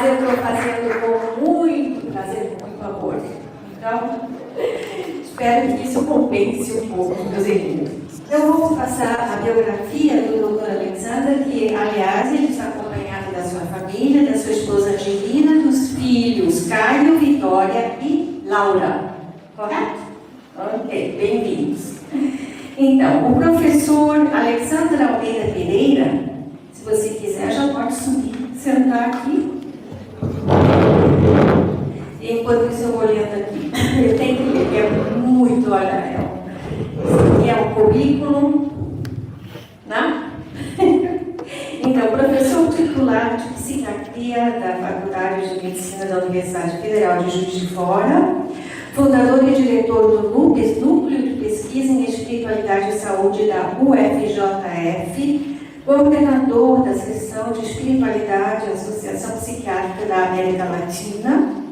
mas eu estou fazendo com muito prazer, com muito amor. Então, espero que isso compense um pouco meus erros. Eu vou passar a biografia do Dr. Alexander, que, aliás, ele está acompanhado da sua família, da sua esposa Angelina, dos filhos Caio, Vitória e Laura. Correto? Ok, bem-vindos. Então, o professor Alexander Almeida Pereira, se você quiser, já pode subir, sentar aqui. Enquanto isso, eu vou olhando aqui. Eu tenho que ler, é muito, olha, isso aqui é um currículo, né? Então, professor titular de psiquiatria da Faculdade de Medicina da Universidade Federal de Juiz de Fora, fundador e diretor do NUPES, Núcleo de Pesquisa em Espiritualidade e Saúde da UFJF, coordenador da Seção de Espiritualidade da Associação Psiquiátrica da América Latina,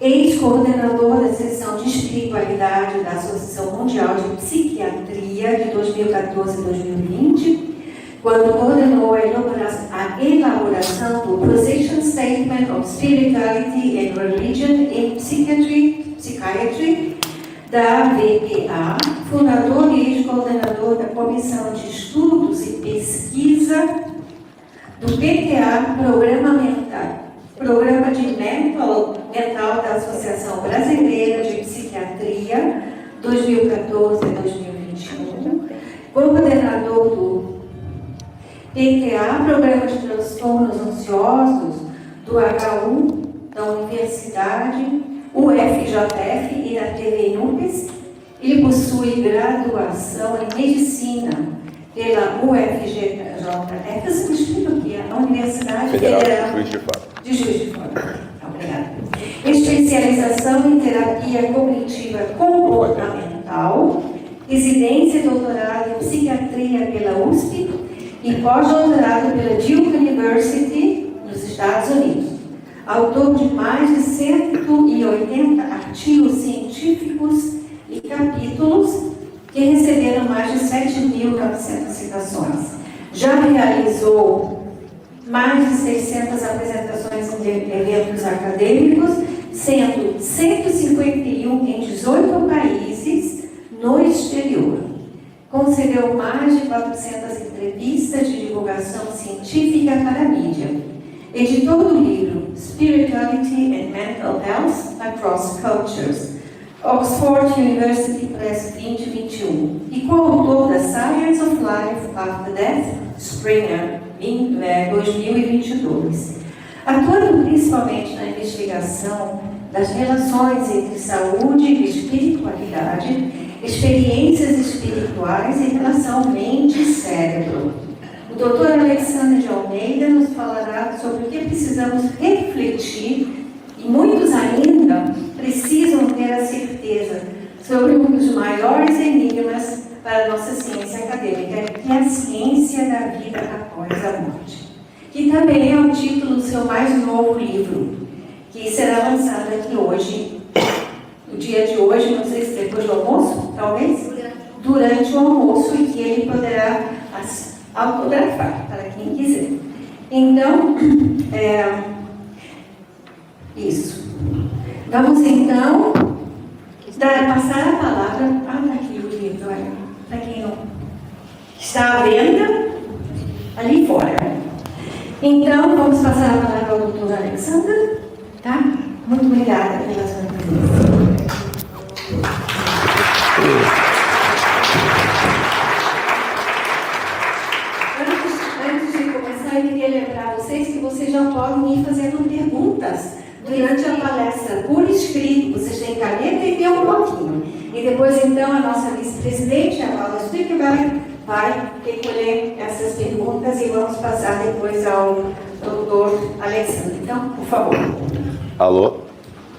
ex-coordenador da Seção de Espiritualidade da Associação Mundial de Psiquiatria de 2014 a 2020, quando coordenou a elaboração do Position Statement of Spirituality and Religion in Psychiatry da VPA, fundador e ex-coordenador da Comissão de Estudos e Pesquisa do PTA, Programa de Mental da Associação Brasileira de Psiquiatria, 2014 a 2021, coordenador do PTA, Programa de Transtornos Ansiosos, do HU, da Universidade UFJF e da TV NUPES. Ele possui graduação em Medicina pela UFJF, isso explica o que é a Universidade Federal de Juiz de Fora. Obrigada. Especialização em terapia cognitiva comportamental, residência e doutorado em psiquiatria pela USP e pós-doutorado pela Duke University, nos Estados Unidos. Autor de mais de 180 artigos científicos e capítulos que receberam mais de 7.900 citações. Já realizou mais de 600 apresentações em eventos acadêmicos, sendo 151 em 18 países no exterior. Concedeu mais de 400 entrevistas de divulgação científica para a mídia. Editor do livro Spirituality and Mental Health Across Cultures, Oxford University Press 2021, e coautor da Science of Life After Death, Springer, em 2022. Atuando principalmente na investigação das relações entre saúde e espiritualidade, experiências espirituais em relação mente e cérebro. O Dr. Alexander de Almeida nos falará sobre o que precisamos refletir e muitos ainda precisam ter a certeza sobre um dos maiores enigmas para a nossa ciência acadêmica, que é a ciência da vida após a morte, que também é o título do seu mais novo livro, que será lançado aqui hoje, no dia de hoje, não sei se depois do almoço, talvez, durante o almoço, e que ele poderá autografar, para quem quiser. Então, isso. Vamos então passar a palavra. Está aqui o livro, olha, para quem não está à venda, ali fora. Então, vamos passar a palavra ao Dr. Alexander, tá? Muito obrigada pela sua presença. Antes de começar, eu queria lembrar vocês que vocês já podem ir fazendo perguntas durante a palestra por escrito. Vocês têm caneta e tem um bloquinho. E depois, então, a nossa vice-presidente, a Paula Spickerberg, vai recolher essas perguntas e vamos passar depois ao doutor Alexandre. Então, por favor. Alô?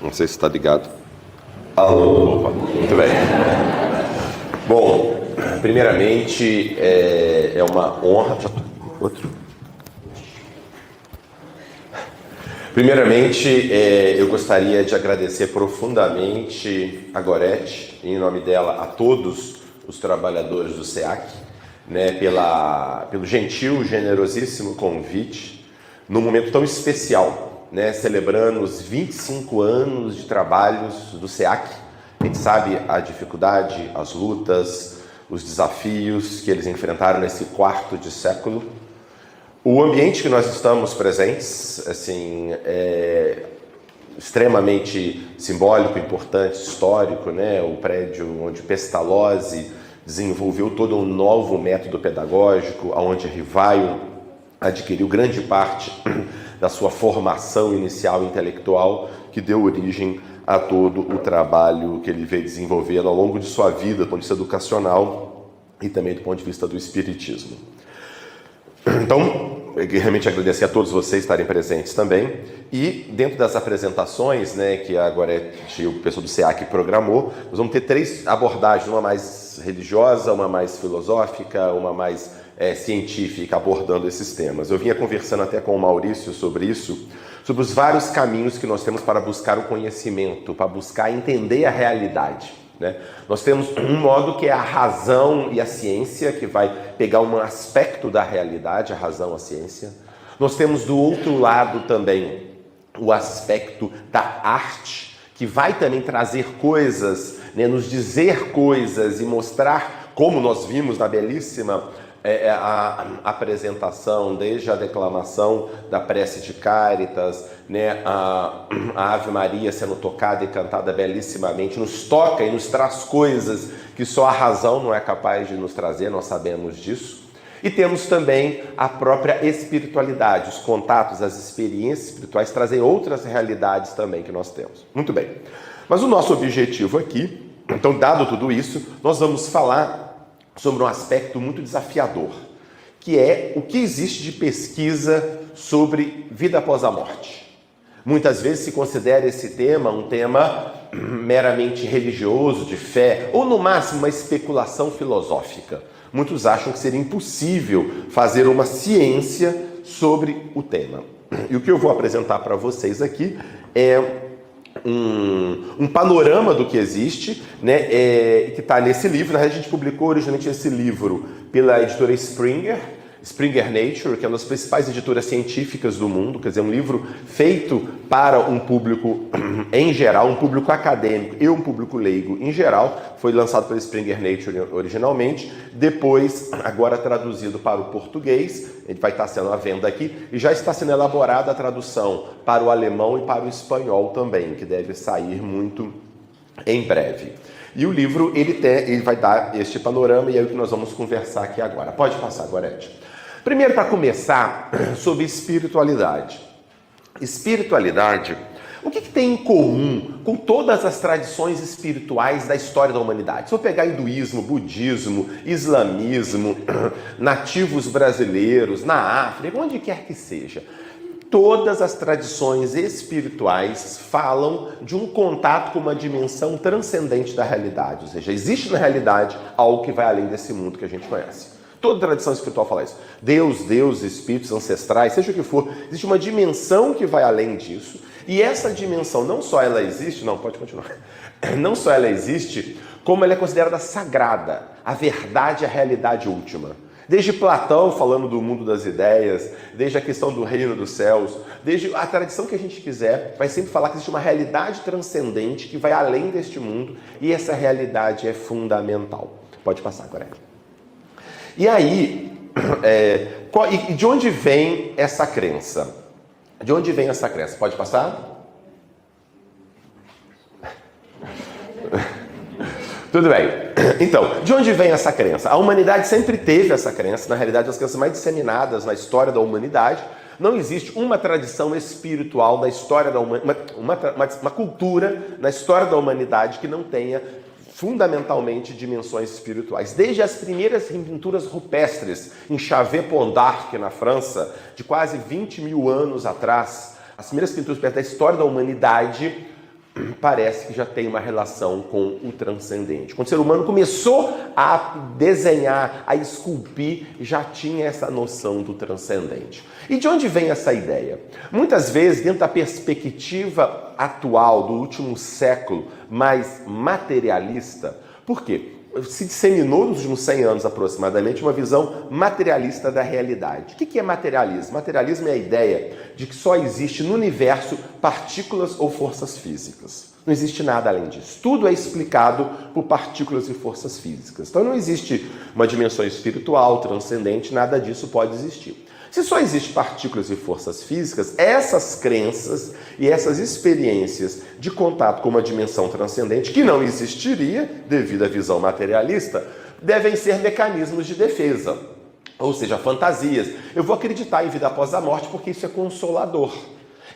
Não sei se está ligado. Alô? Opa, muito bem. Bom, primeiramente, é uma honra... Outro. Primeiramente, eu gostaria de agradecer profundamente a Gorete, em nome dela, a todos os trabalhadores do SEAC, né, pelo gentil, generosíssimo convite, num momento tão especial, né, celebrando os 25 anos de trabalhos do SEAC. A gente sabe a dificuldade, as lutas, os desafios que eles enfrentaram nesse quarto de século. O ambiente que nós estamos presentes, assim, é extremamente simbólico, importante, histórico, né? O prédio onde Pestalozzi desenvolveu todo um novo método pedagógico, onde Rivaio adquiriu grande parte da sua formação inicial intelectual, que deu origem a todo o trabalho que ele veio desenvolvendo ao longo de sua vida, do ponto de vista educacional e também do ponto de vista do espiritismo. Então, eu realmente agradecer a todos vocês estarem presentes também. E dentro das apresentações, né, que a Gorete e o pessoal do SEAC programou, nós vamos ter 3 abordagens, uma mais religiosa, uma mais filosófica, uma mais científica, abordando esses temas. Eu vinha conversando até com o Maurício sobre isso, sobre os vários caminhos que nós temos para buscar o conhecimento, para buscar entender a realidade, né? Nós temos um modo que é a razão e a ciência, que vai pegar um aspecto da realidade, a razão, a ciência. Nós temos do outro lado também o aspecto da arte, que vai também trazer coisas, né, nos dizer coisas e mostrar, como nós vimos na belíssima a apresentação, desde a declamação da prece de Cáritas, né, a Ave Maria sendo tocada e cantada belíssimamente, nos toca e nos traz coisas que só a razão não é capaz de nos trazer, nós sabemos disso. E temos também a própria espiritualidade, os contatos, as experiências espirituais trazem outras realidades também que nós temos. Muito bem, mas o nosso objetivo aqui, então, dado tudo isso, nós vamos falar sobre um aspecto muito desafiador, que é o que existe de pesquisa sobre vida após a morte. Muitas vezes se considera esse tema um tema meramente religioso, de fé, ou no máximo uma especulação filosófica. Muitos acham que seria impossível fazer uma ciência sobre o tema. E o que eu vou apresentar para vocês aqui é um panorama do que existe, né, que está nesse livro. Na verdade, a gente publicou originalmente esse livro pela editora Springer Nature, que é uma das principais editoras científicas do mundo, quer dizer, um livro feito para um público em geral, um público acadêmico e um público leigo em geral. Foi lançado pela Springer Nature originalmente, depois agora traduzido para o português, ele vai estar sendo à venda aqui, e já está sendo elaborada a tradução para o alemão e para o espanhol também, que deve sair muito em breve. E o livro, ele vai dar este panorama, e é o que nós vamos conversar aqui agora. Pode passar, Gorete. Primeiro, para começar, sobre espiritualidade. Espiritualidade, o que tem em comum com todas as tradições espirituais da história da humanidade? Se eu pegar hinduísmo, budismo, islamismo, nativos brasileiros, na África, onde quer que seja, todas as tradições espirituais falam de um contato com uma dimensão transcendente da realidade. Ou seja, existe na realidade algo que vai além desse mundo que a gente conhece. Toda tradição espiritual fala isso. Deus, espíritos ancestrais, seja o que for, existe uma dimensão que vai além disso. E essa dimensão, não só ela existe, não, pode continuar. Não só ela existe, como ela é considerada sagrada, a verdade, a realidade última. Desde Platão falando do mundo das ideias, desde a questão do reino dos céus, desde a tradição que a gente quiser, vai sempre falar que existe uma realidade transcendente que vai além deste mundo, e essa realidade é fundamental. Pode passar, agora. E aí, de onde vem essa crença? De onde vem essa crença? Pode passar? Tudo bem. Então, de onde vem essa crença? A humanidade sempre teve essa crença, na realidade, as crenças mais disseminadas na história da humanidade. Não existe uma tradição espiritual na história da humanidade, uma cultura na história da humanidade que não tenha fundamentalmente dimensões espirituais. Desde as primeiras pinturas rupestres em Chavée-Pont-d'Arc, na França, de quase 20 mil anos atrás, as primeiras pinturas rupestres da história da humanidade parece que já tem uma relação com o transcendente. Quando o ser humano começou a desenhar, a esculpir, já tinha essa noção do transcendente. E de onde vem essa ideia? Muitas vezes, dentro da perspectiva atual, do último século, mais materialista. Por quê? se disseminou nos últimos 100 anos aproximadamente uma visão materialista da realidade. O que é materialismo? Materialismo é a ideia de que só existe no universo partículas ou forças físicas. Não existe nada além disso. Tudo é explicado por partículas e forças físicas. Então não existe uma dimensão espiritual, transcendente, nada disso pode existir. Se só existe partículas e forças físicas, essas crenças e essas experiências de contato com uma dimensão transcendente, que não existiria devido à visão materialista, devem ser mecanismos de defesa, ou seja, fantasias. Eu vou acreditar em vida após a morte porque isso é consolador.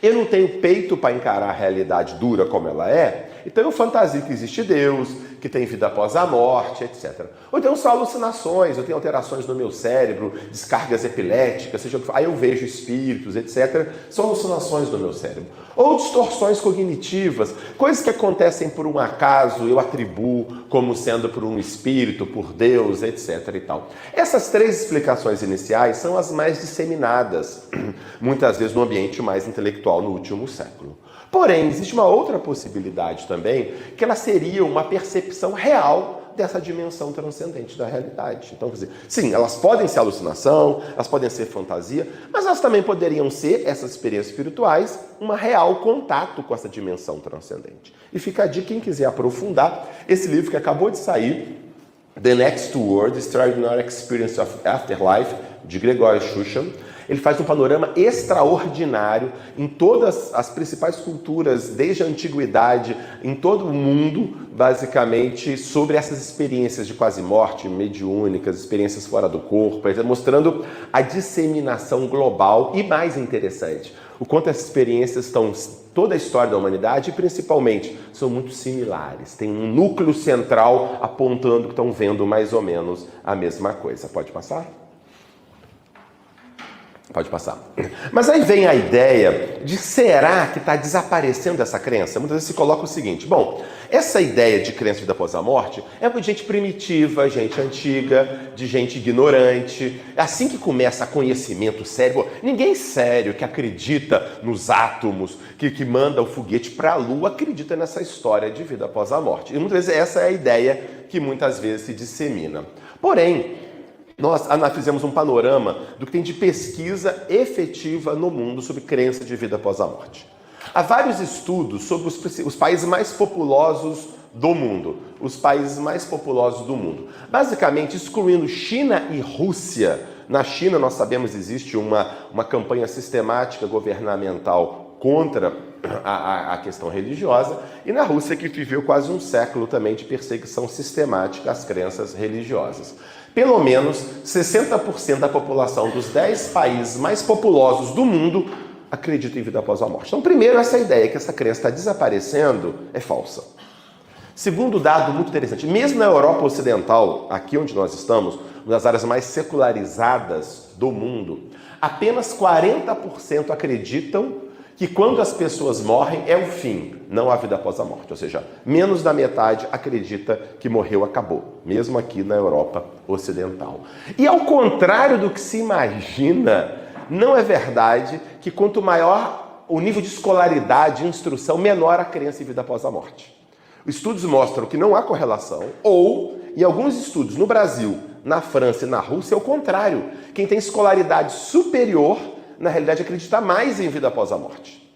Eu não tenho peito para encarar a realidade dura como ela é, então eu fantasio que existe Deus, que tem vida após a morte, etc. Ou então são alucinações, eu tenho alterações no meu cérebro, descargas epiléticas, seja o que for, aí eu vejo espíritos, etc. São alucinações no meu cérebro. Ou distorções cognitivas, coisas que acontecem por um acaso, eu atribuo como sendo por um espírito, por Deus, etc. e tal. Essas três explicações iniciais são as mais disseminadas, muitas vezes no ambiente mais intelectual no último século. Porém, existe uma outra possibilidade também, que ela seria uma percepção real dessa dimensão transcendente da realidade. Então, quer dizer, sim, elas podem ser alucinação, elas podem ser fantasia, mas elas também poderiam ser, essas experiências espirituais, um real contato com essa dimensão transcendente. E fica a dica, quem quiser aprofundar, esse livro que acabou de sair, The Next World, Extraordinary Experience of Afterlife, de Gregório Shushan. Ele faz um panorama extraordinário em todas as principais culturas, desde a antiguidade, em todo o mundo, basicamente, sobre essas experiências de quase morte, mediúnicas, experiências fora do corpo, mostrando a disseminação global e, mais interessante, o quanto essas experiências estão toda a história da humanidade e, principalmente, são muito similares. Tem um núcleo central apontando que estão vendo mais ou menos a mesma coisa. Pode passar? Pode passar. Mas aí vem a ideia de será que está desaparecendo essa crença? Muitas vezes se coloca o seguinte, bom, essa ideia de crença de vida após a morte é de gente primitiva, gente antiga, de gente ignorante. Assim que começa conhecimento sério, ninguém sério que acredita nos átomos, que manda o foguete para a Lua, acredita nessa história de vida após a morte. E muitas vezes essa é a ideia que muitas vezes se dissemina. Porém, nós fizemos um panorama do que tem de pesquisa efetiva no mundo sobre crença de vida após a morte. Há vários estudos sobre os países mais populosos do mundo. Os países mais populosos do mundo. Basicamente, excluindo China e Rússia. Na China, nós sabemos, existe uma campanha sistemática governamental contra a questão religiosa. E na Rússia, que viveu quase um século também de perseguição sistemática às crenças religiosas. Pelo menos 60% da população dos 10 países mais populosos do mundo acredita em vida após a morte. Então, primeiro, essa ideia que essa crença está desaparecendo é falsa. Segundo dado muito interessante, mesmo na Europa Ocidental, aqui onde nós estamos, uma das áreas mais secularizadas do mundo, apenas 40% acreditam que quando as pessoas morrem é o fim, não a vida após a morte. Ou seja, menos da metade acredita que morreu, acabou, mesmo aqui na Europa Ocidental. E ao contrário do que se imagina, não é verdade que quanto maior o nível de escolaridade e instrução, menor a crença em vida após a morte. Os estudos mostram que não há correlação, ou, em alguns estudos no Brasil, na França e na Rússia, é o contrário. Quem tem escolaridade superior, na realidade, acredita mais em vida após a morte.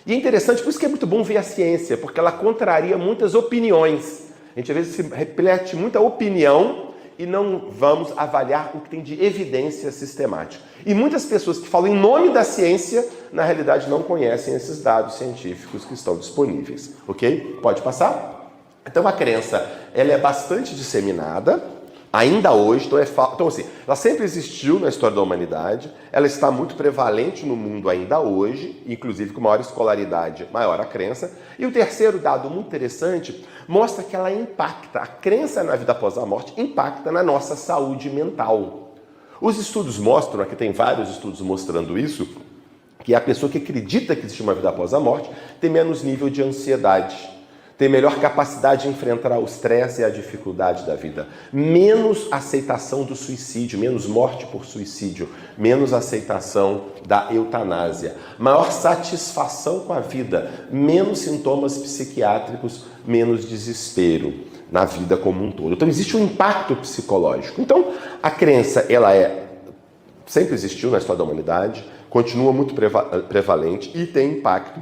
E é interessante, por isso que é muito bom ver a ciência, porque ela contraria muitas opiniões. A gente às vezes se reflete muita opinião e não vamos avaliar o que tem de evidência sistemática. E muitas pessoas que falam em nome da ciência, na realidade não conhecem esses dados científicos que estão disponíveis. Ok? Pode passar? Então a crença, ela é bastante disseminada, ainda hoje, então assim, ela sempre existiu na história da humanidade, ela está muito prevalente no mundo ainda hoje, inclusive com maior escolaridade, maior a crença. E o terceiro dado muito interessante mostra que ela impacta, a crença na vida após a morte impacta na nossa saúde mental. Os estudos mostram, aqui tem vários estudos mostrando isso, que a pessoa que acredita que existe uma vida após a morte tem menos nível de ansiedade, tem melhor capacidade de enfrentar o estresse e a dificuldade da vida, menos aceitação do suicídio, menos morte por suicídio, menos aceitação da eutanásia, maior satisfação com a vida, menos sintomas psiquiátricos, menos desespero, na vida como um todo. Então existe um impacto psicológico. Então a crença, sempre existiu na história da humanidade, continua muito prevalente e tem impacto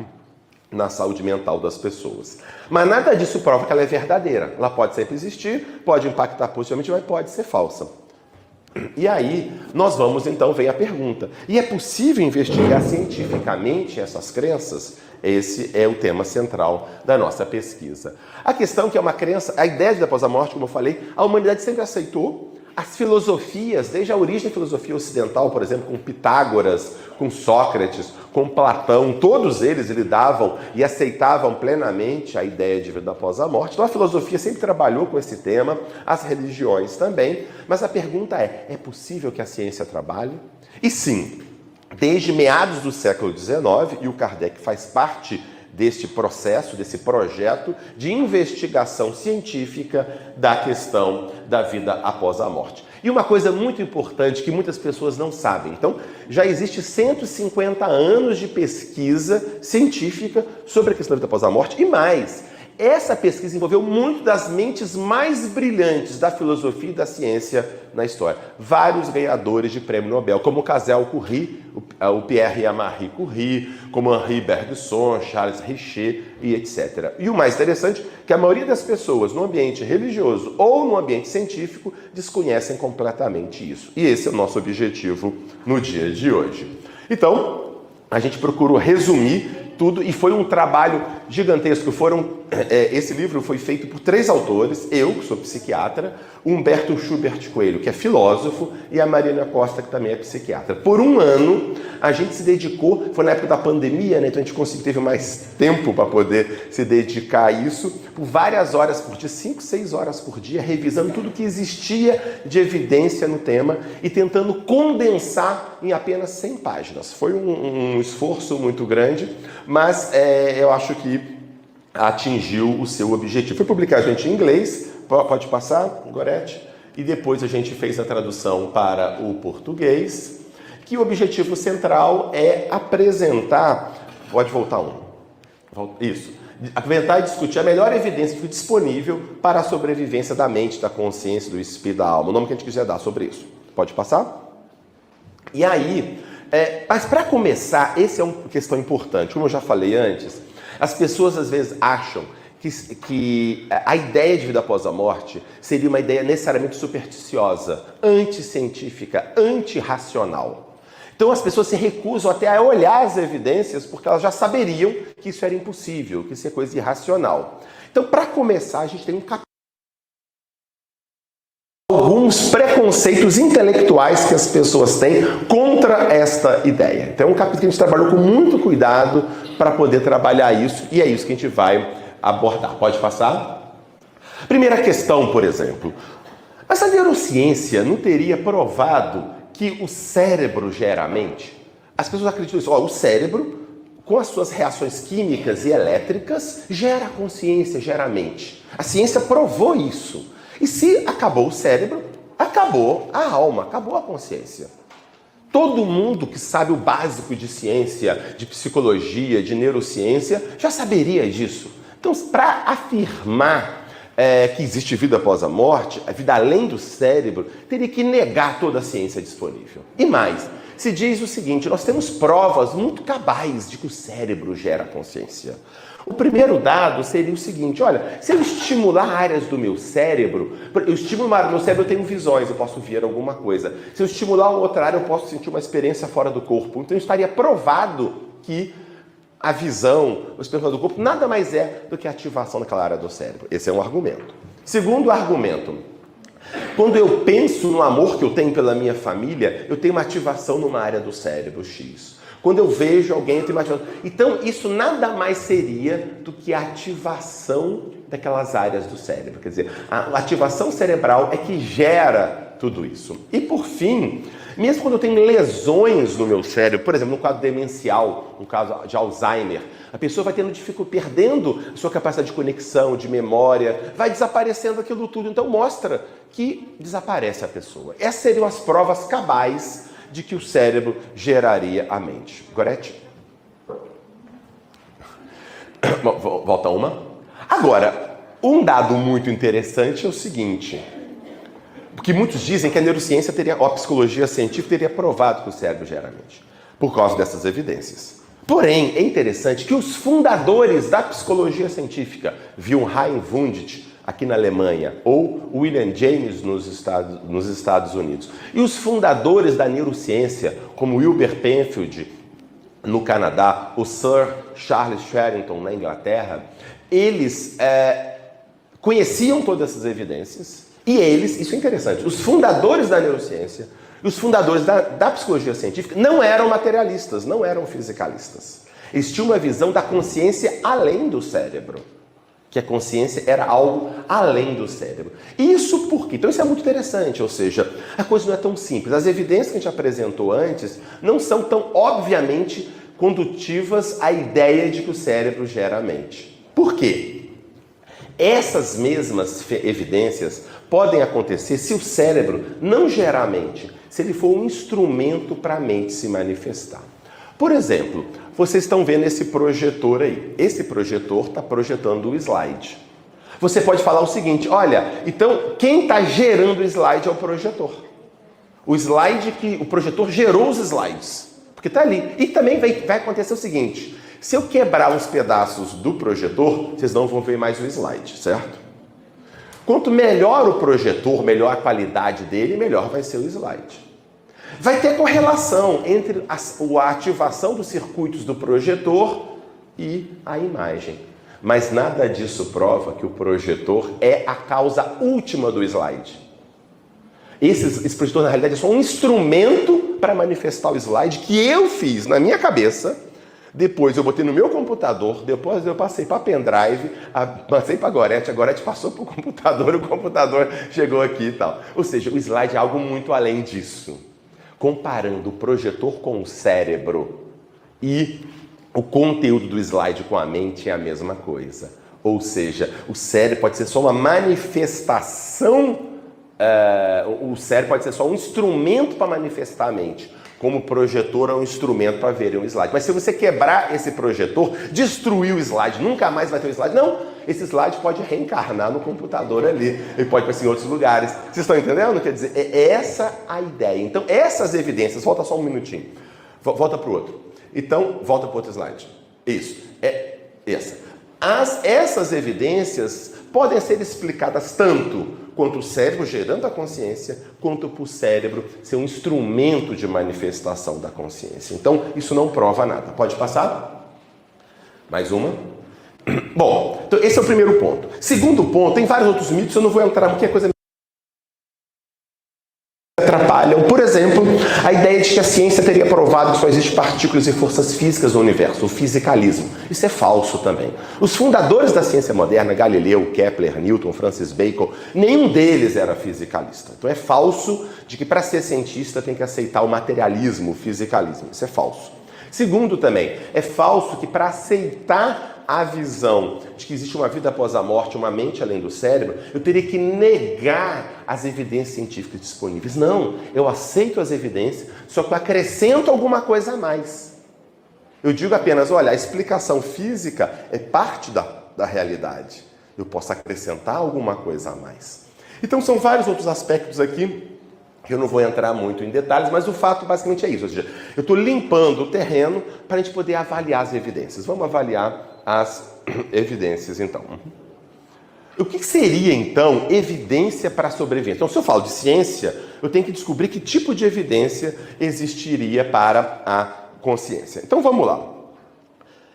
na saúde mental das pessoas. Mas nada disso prova que ela é verdadeira. Ela pode sempre existir, pode impactar positivamente, mas pode ser falsa. E aí, vem a pergunta. E é possível investigar cientificamente essas crenças? Esse é o tema central da nossa pesquisa. A questão que é uma crença, a ideia de vida após a morte, como eu falei, a humanidade sempre aceitou. As filosofias, desde a origem da filosofia ocidental, por exemplo, com Pitágoras, com Sócrates, com Platão, todos eles lidavam e aceitavam plenamente a ideia de vida após a morte. Então a filosofia sempre trabalhou com esse tema, as religiões também, mas a pergunta é possível que a ciência trabalhe? E sim, desde meados do século XIX, e o Kardec faz parte deste processo, desse projeto de investigação científica da questão da vida após a morte. E uma coisa muito importante que muitas pessoas não sabem. Então, já existe 150 anos de pesquisa científica sobre a questão da vida após a morte e mais. Essa pesquisa envolveu muito das mentes mais brilhantes da filosofia e da ciência na história. Vários ganhadores de prêmio Nobel, como o Casel Curie, o Pierre e a Marie Curie, como Henri Bergson, Charles Richer e etc. E o mais interessante é que a maioria das pessoas no ambiente religioso ou no ambiente científico desconhecem completamente isso. E esse é o nosso objetivo no dia de hoje. Então, a gente procurou resumir tudo, e foi um trabalho gigantesco. Esse livro foi feito por 3 autores, eu, que sou psiquiatra, o Humberto Schubert Coelho, que é filósofo, e a Marina Costa, que também é psiquiatra. Por um ano, a gente se dedicou, foi na época da pandemia, né? Então a gente teve mais tempo para poder se dedicar a isso, por várias horas por dia, 5, 6 horas por dia, revisando tudo que existia de evidência no tema e tentando condensar em apenas 100 páginas. Foi um esforço muito grande, mas eu acho que atingiu o seu objetivo. Foi publicado em inglês, pode passar, Gorete? E depois a gente fez a tradução para o português, que o objetivo central é apresentar, pode voltar isso, apresentar e discutir a melhor evidência disponível para a sobrevivência da mente, da consciência, do espírito, da alma, o nome que a gente quiser dar sobre isso. Pode passar? E aí, mas para começar, essa é uma questão importante, como eu já falei antes, as pessoas às vezes acham que a ideia de vida após a morte seria uma ideia necessariamente supersticiosa, anticientífica, antirracional. Então as pessoas se recusam até a olhar as evidências porque elas já saberiam que isso era impossível, que isso é coisa irracional. Então, para começar, a gente tem alguns preconceitos intelectuais que as pessoas têm contra esta ideia. Então é um capítulo que a gente trabalhou com muito cuidado para poder trabalhar isso, e é isso que a gente vai abordar. Pode passar? Primeira questão, por exemplo. Mas a neurociência não teria provado que o cérebro gera a mente? As pessoas acreditam isso. O cérebro, com as suas reações químicas e elétricas, gera consciência, gera a mente. A ciência provou isso. E se acabou o cérebro, acabou a alma, acabou a consciência. Todo mundo que sabe o básico de ciência, de psicologia, de neurociência, já saberia disso. Então, para afirmar que existe vida após a morte, a vida além do cérebro, teria que negar toda a ciência disponível. E mais, se diz o seguinte, nós temos provas muito cabais de que o cérebro gera consciência. O primeiro dado seria o seguinte, olha, se eu estimular áreas do meu cérebro, eu estimulo uma área do meu cérebro, eu tenho visões, eu posso ver alguma coisa. Se eu estimular uma outra área, eu posso sentir uma experiência fora do corpo. Então estaria provado que a visão, o experiência do corpo, nada mais é do que a ativação daquela área do cérebro. Esse é um argumento. Segundo argumento, quando eu penso no amor que eu tenho pela minha família, eu tenho uma ativação numa área do cérebro X. Quando eu vejo alguém, eu tenho uma ativação. Então, isso nada mais seria do que a ativação daquelas áreas do cérebro. Quer dizer, a ativação cerebral é que gera tudo isso. E, por fim, mesmo quando eu tenho lesões no meu cérebro, por exemplo, no quadro demencial, no caso de Alzheimer, a pessoa vai perdendo a sua capacidade de conexão, de memória, vai desaparecendo aquilo tudo. Então, mostra que desaparece a pessoa. Essas seriam as provas cabais de que o cérebro geraria a mente. Gorete? Volta uma. Agora, Um dado muito interessante é o seguinte, porque muitos dizem que a neurociência teria, ou a psicologia científica teria provado que o cérebro gera mente, por causa dessas evidências. Porém, é interessante que os fundadores da psicologia científica, Wilhelm Wundt, aqui na Alemanha, ou William James nos Estados Unidos, e os fundadores da neurociência, como Wilbur Penfield, no Canadá, o Sir Charles Sherrington, na Inglaterra, eles conheciam todas essas evidências, e eles, isso é interessante, os fundadores da neurociência, os fundadores da psicologia científica não eram materialistas, não eram fisicalistas. Eles tinham uma visão da consciência além do cérebro. Que a consciência era algo além do cérebro. Isso por quê? Então isso é muito interessante, ou seja, a coisa não é tão simples. As evidências que a gente apresentou antes não são tão obviamente condutivas à ideia de que o cérebro gera a mente. Por quê? Essas mesmas evidências podem acontecer se o cérebro não gerar a mente, se ele for um instrumento para a mente se manifestar. Por exemplo, vocês estão vendo esse projetor aí. Esse projetor está projetando o slide. Você pode falar o seguinte, olha, então quem está gerando o slide é o projetor. O projetor gerou os slides, porque está ali. E também vai acontecer o seguinte, se eu quebrar uns pedaços do projetor, vocês não vão ver mais o slide, certo? Quanto melhor o projetor, melhor a qualidade dele, melhor vai ser o slide. Vai ter correlação entre a ativação dos circuitos do projetor e a imagem. Mas nada disso prova que o projetor é a causa última do slide. Esse projetor, na realidade, é só um instrumento para manifestar o slide que eu fiz na minha cabeça. Depois eu botei no meu computador, depois eu passei para pendrive, passei para a Gorete passou para o computador chegou aqui e tal. Ou seja, o slide é algo muito além disso. Comparando o projetor com o cérebro e o conteúdo do slide com a mente é a mesma coisa. Ou seja, o cérebro pode ser só uma manifestação, o cérebro pode ser só um instrumento para manifestar a mente, como o projetor é um instrumento para ver um slide. Mas se você quebrar esse projetor, destruir o slide, nunca mais vai ter o slide. Não, esse slide pode reencarnar no computador ali, ele pode aparecer em outros lugares. Vocês estão entendendo? Quer dizer, é essa a ideia. Então, essas evidências, volta só um minutinho, volta para o outro. Então, volta para o outro slide. Isso, é essa. Essas evidências podem ser explicadas tanto quanto o cérebro gerando a consciência, quanto para o cérebro ser um instrumento de manifestação da consciência. Então, isso não prova nada. Pode passar? Mais uma? Bom, então esse é o primeiro ponto. Segundo ponto, tem vários outros mitos, eu não vou entrar porque é coisa atrapalham. Por exemplo, a ideia de que a ciência teria provado que só existem partículas e forças físicas no universo, o fisicalismo. Isso é falso também. Os fundadores da ciência moderna, Galileu, Kepler, Newton, Francis Bacon, nenhum deles era fisicalista. Então é falso de que para ser cientista tem que aceitar o materialismo, o fisicalismo. Isso é falso. Segundo também, é falso que para aceitar a visão de que existe uma vida após a morte, uma mente além do cérebro, eu teria que negar as evidências científicas disponíveis. Não, eu aceito as evidências, só que eu acrescento alguma coisa a mais. Eu digo apenas, olha, a explicação física é parte da realidade. Eu posso acrescentar alguma coisa a mais. Então são vários outros aspectos aqui, que eu não vou entrar muito em detalhes, mas o fato basicamente é isso. Ou seja, eu estou limpando o terreno para a gente poder avaliar as evidências. Vamos avaliar as evidências, então. O que seria, então, evidência para a sobrevivência? Então, se eu falo de ciência, eu tenho que descobrir que tipo de evidência existiria para a consciência. Então, vamos lá.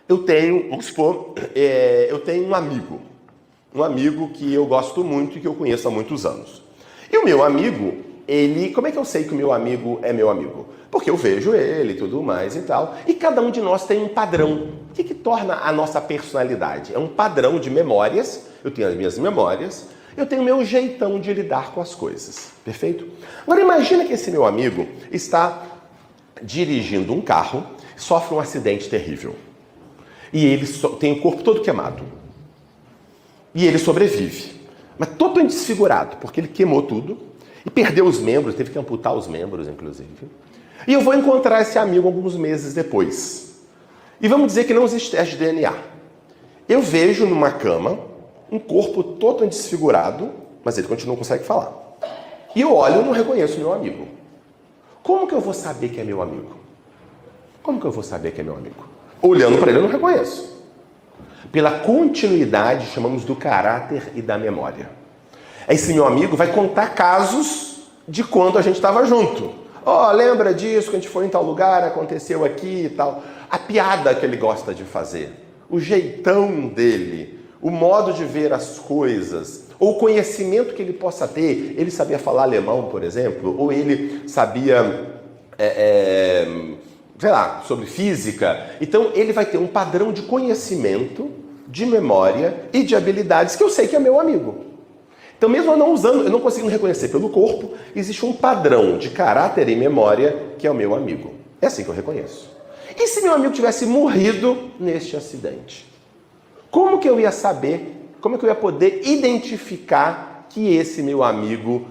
Eu tenho, vamos supor, eu tenho um amigo que eu gosto muito e que eu conheço há muitos anos. E o meu amigo, como é que eu sei que o meu amigo é meu amigo? Porque eu vejo ele e tudo mais e tal. E cada um de nós tem um padrão. O que torna a nossa personalidade? É um padrão de memórias. Eu tenho as minhas memórias. Eu tenho o meu jeitão de lidar com as coisas. Perfeito? Agora imagina que esse meu amigo está dirigindo um carro, sofre um acidente terrível. E ele tem o corpo todo queimado. E ele sobrevive. Mas totalmente desfigurado, porque ele queimou tudo. E perdeu os membros, teve que amputar os membros, inclusive. E eu vou encontrar esse amigo alguns meses depois. E vamos dizer que não existe teste de DNA. Eu vejo numa cama um corpo totalmente desfigurado, mas ele continua, consegue falar. E eu olho e não reconheço meu amigo. Como que eu vou saber que é meu amigo? Como que eu vou saber que é meu amigo? Olhando para ele, eu não reconheço. Pela continuidade, chamamos do caráter e da memória. Esse meu amigo vai contar casos de quando a gente estava junto. Lembra disso, que a gente foi em tal lugar, aconteceu aqui e tal. A piada que ele gosta de fazer, o jeitão dele, o modo de ver as coisas, ou o conhecimento que ele possa ter. Ele sabia falar alemão, por exemplo, ou ele sabia, sei lá, sobre física. Então ele vai ter um padrão de conhecimento, de memória e de habilidades que eu sei que é meu amigo. Então, mesmo eu não conseguindo reconhecer pelo corpo, existe um padrão de caráter e memória que é o meu amigo. É assim que eu reconheço. E se meu amigo tivesse morrido neste acidente? Como que eu ia saber, como que eu ia poder identificar que esse meu amigo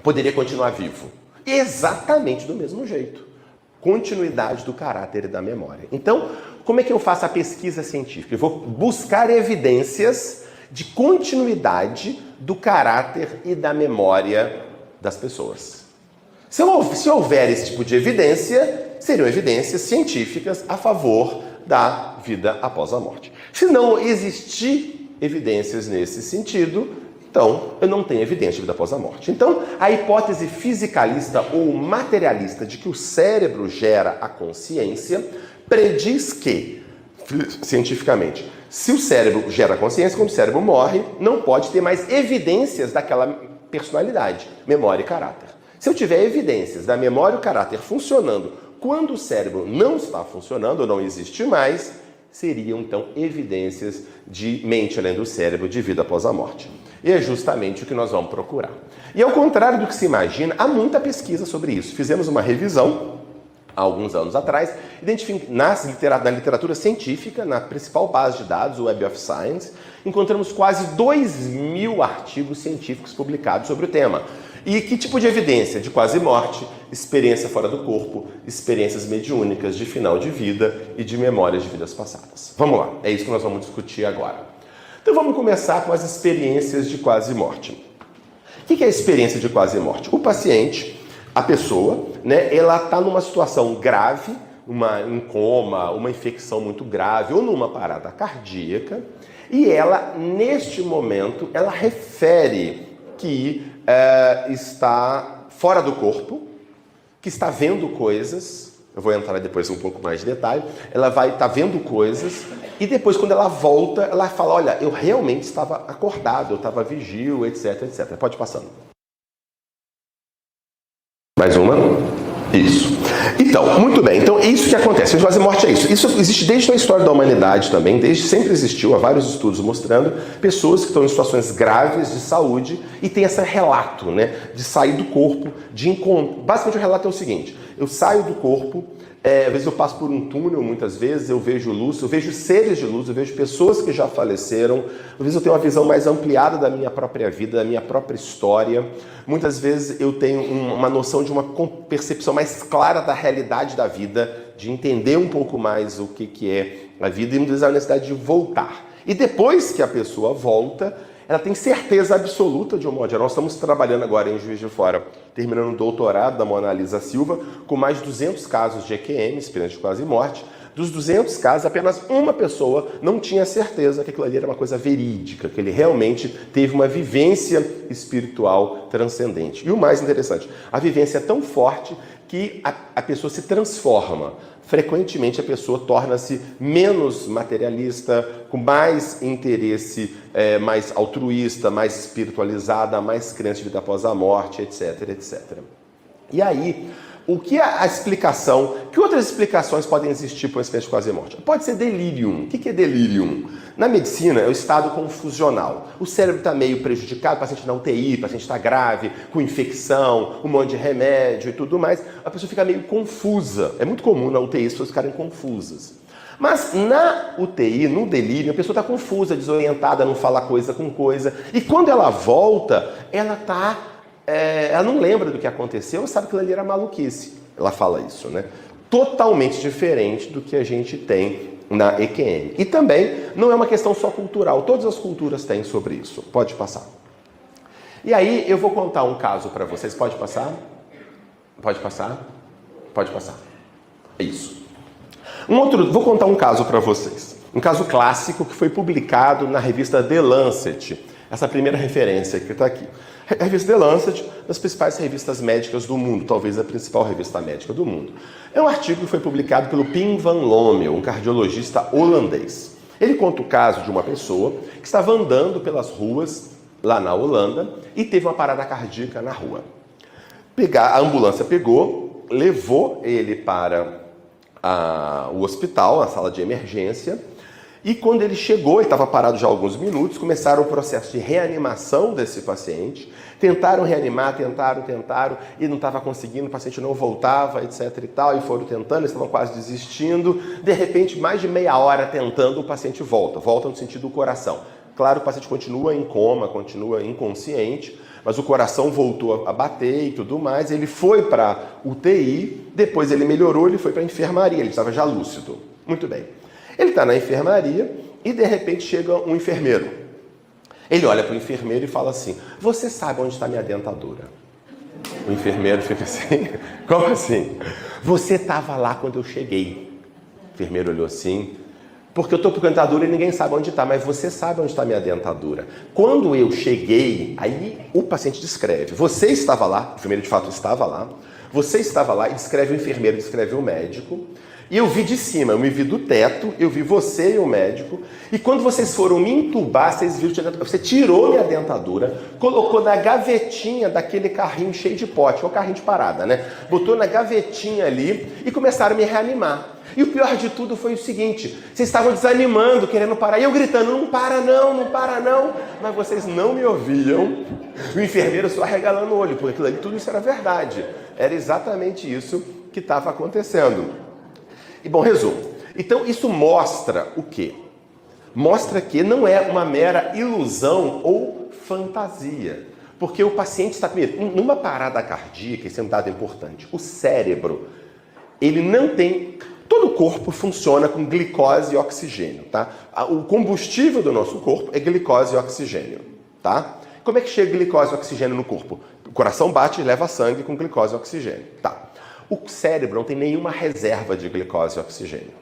poderia continuar vivo? Exatamente do mesmo jeito. Continuidade do caráter e da memória. Então, como é que eu faço a pesquisa científica? Eu vou buscar evidências de continuidade do caráter e da memória das pessoas. Se houver esse tipo de evidência, seriam evidências científicas a favor da vida após a morte. Se não existir evidências nesse sentido, então eu não tenho evidência de vida após a morte. Então, a hipótese fisicalista ou materialista de que o cérebro gera a consciência prediz que, cientificamente, se o cérebro gera consciência, quando o cérebro morre, não pode ter mais evidências daquela personalidade, memória e caráter. Se eu tiver evidências da memória e o caráter funcionando quando o cérebro não está funcionando ou não existe mais, seriam então evidências de mente além do cérebro, de vida após a morte. E é justamente o que nós vamos procurar. E ao contrário do que se imagina, há muita pesquisa sobre isso. Fizemos uma revisão há alguns anos atrás, na literatura científica, na principal base de dados, o Web of Science, encontramos quase 2.000 artigos científicos publicados sobre o tema. E que tipo de evidência? De quase morte, experiência fora do corpo, experiências mediúnicas de final de vida e de memórias de vidas passadas. Vamos lá, é isso que nós vamos discutir agora. Então vamos começar com as experiências de quase morte. O que é a experiência de quase morte? O paciente, a pessoa, ela está numa situação grave, um coma, uma infecção muito grave ou numa parada cardíaca, e ela, neste momento, ela refere que está fora do corpo, que está vendo coisas. Eu vou entrar depois um pouco mais de detalhe. Ela vai estar vendo coisas e depois, quando ela volta, ela fala: olha, eu realmente estava acordado, eu estava vigil, etc, etc. Pode ir passando. Mais uma. Isso. Então, muito bem. Então, é isso que acontece. A quase morte é isso. Isso existe desde a história da humanidade também, sempre existiu, há vários estudos mostrando pessoas que estão em situações graves de saúde e tem esse relato, de sair do corpo, de encontro. Basicamente, o relato é o seguinte: eu saio do corpo, às vezes eu passo por um túnel, muitas vezes eu vejo luz, eu vejo seres de luz, eu vejo pessoas que já faleceram, às vezes eu tenho uma visão mais ampliada da minha própria vida, da minha própria história, muitas vezes eu tenho uma noção de uma percepção mais clara da realidade da vida, de entender um pouco mais o que é a vida e muitas vezes a necessidade de voltar. E depois que a pessoa volta, ela tem certeza absoluta de um modo geral. Nós estamos trabalhando agora em Juiz de Fora, terminando um doutorado da Mona Lisa Silva, com mais de 200 casos de EQM, experiência de quase morte. Dos 200 casos, apenas uma pessoa não tinha certeza que aquilo ali era uma coisa verídica, que ele realmente teve uma vivência espiritual transcendente. E o mais interessante, a vivência é tão forte que a pessoa se transforma. Frequentemente a pessoa torna-se menos materialista, com mais interesse, mais altruísta, mais espiritualizada, mais crença de vida após a morte, etc, etc. E aí, o que a explicação, que outras explicações podem existir para uma experiência de quase morte? Pode ser delirium. O que é delirium? Na medicina, é o estado confusional. O cérebro está meio prejudicado, o paciente na UTI, o paciente está grave, com infecção, um monte de remédio e tudo mais. A pessoa fica meio confusa. É muito comum na UTI as pessoas ficarem confusas. Mas na UTI, no delírio, a pessoa está confusa, desorientada, não fala coisa com coisa. E quando ela volta, ela não lembra do que aconteceu, sabe que aquilo ali era maluquice. Ela fala isso, Totalmente diferente do que a gente tem na EQM. E também não é uma questão só cultural, todas as culturas têm sobre isso. Pode passar. E aí eu vou contar um caso para vocês. Pode passar? Pode passar? Pode passar. Isso. Vou contar um caso para vocês. Um caso clássico que foi publicado na revista The Lancet. Essa primeira referência que está aqui. A revista The Lancet, das principais revistas médicas do mundo, talvez a principal revista médica do mundo. É um artigo que foi publicado pelo Pim van Lommel, um cardiologista holandês. Ele conta o caso de uma pessoa que estava andando pelas ruas lá na Holanda e teve uma parada cardíaca na rua. A ambulância pegou, levou ele para o hospital, a sala de emergência, e quando ele chegou, ele estava parado já há alguns minutos, começaram o processo de reanimação desse paciente, tentaram reanimar, tentaram, e não estava conseguindo, o paciente não voltava, etc e tal, e foram tentando, eles estavam quase desistindo, de repente, mais de meia hora tentando, o paciente volta no sentido do coração. Claro, o paciente continua em coma, continua inconsciente, mas o coração voltou a bater e tudo mais, ele foi para UTI, depois ele melhorou, ele foi para a enfermaria, ele estava já lúcido. Muito bem. Ele está na enfermaria e de repente chega um enfermeiro. Ele olha para o enfermeiro e fala assim: você sabe onde está minha dentadura? O enfermeiro fica assim: como assim? Você estava lá quando eu cheguei. O enfermeiro olhou assim: porque eu estou com dentadura e ninguém sabe onde está, mas você sabe onde está minha dentadura. Quando eu cheguei, aí o paciente descreve: você estava lá, o enfermeiro de fato estava lá, você estava lá, e descreve o enfermeiro, descreve o médico. E eu vi de cima, eu me vi do teto, eu vi você e o médico, e quando vocês foram me entubar, vocês viram, você tirou minha dentadura, colocou na gavetinha daquele carrinho cheio de pote, o carrinho de parada, né? Botou na gavetinha ali e começaram a me reanimar. E o pior de tudo foi o seguinte: vocês estavam desanimando, querendo parar, e eu gritando: não para não, mas vocês não me ouviam. O enfermeiro só arregalando o olho, porque aquilo ali, tudo isso era verdade. Era exatamente isso que estava acontecendo. E bom, resumo. Então isso mostra o quê? Mostra que não é uma mera ilusão ou fantasia. Porque o paciente está, primeiro, numa parada cardíaca, esse é um dado importante, o cérebro, ele não tem... Todo o corpo funciona com glicose e oxigênio, tá? O combustível do nosso corpo é glicose e oxigênio, tá? Como é que chega glicose e oxigênio no corpo? O coração bate e leva sangue com glicose e oxigênio, tá? O cérebro não tem nenhuma reserva de glicose e oxigênio.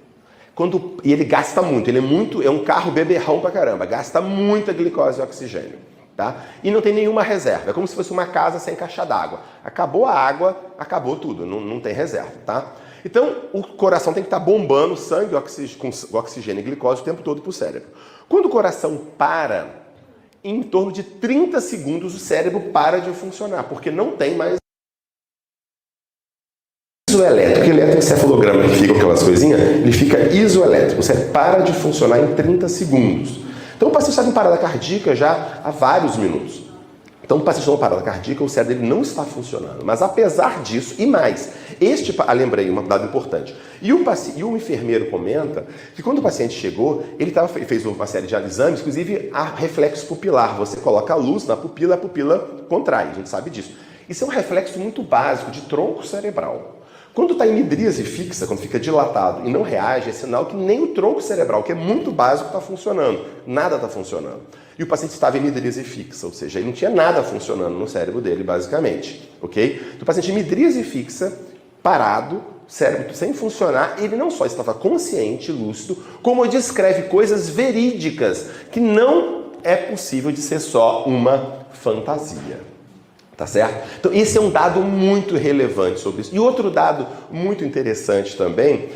E ele gasta muito, é um carro beberrão pra caramba, gasta muita glicose e oxigênio, tá? E não tem nenhuma reserva, é como se fosse uma casa sem caixa d'água. Acabou a água, acabou tudo, não tem reserva, tá? Então, o coração tem que estar bombando sangue com oxigênio e glicose o tempo todo para o cérebro. Quando o coração para, em torno de 30 segundos o cérebro para de funcionar, porque não tem mais isoelétrico. Aquele eletroencefalograma que fica com aquelas coisinhas, ele fica isoelétrico. Você para de funcionar em 30 segundos. Então o paciente está em parada cardíaca já há vários minutos. Então o paciente está em parada cardíaca, o cérebro dele não está funcionando. Mas apesar disso, e mais, lembrei um dado importante. E o enfermeiro comenta que quando o paciente chegou, ele fez uma série de exames, inclusive a reflexo pupilar. Você coloca a luz na pupila, a pupila contrai, a gente sabe disso. Isso é um reflexo muito básico de tronco cerebral. Quando está em midríase fixa, quando fica dilatado e não reage, é sinal que nem o tronco cerebral, que é muito básico, está funcionando. Nada está funcionando. E o paciente estava em midríase fixa, ou seja, ele não tinha nada funcionando no cérebro dele, basicamente. Ok? Então, o paciente em midríase fixa, parado, cérebro sem funcionar, ele não só estava consciente, lúcido, como descreve coisas verídicas, que não é possível de ser só uma fantasia. Tá certo? Então, esse é um dado muito relevante sobre isso. E outro dado muito interessante também,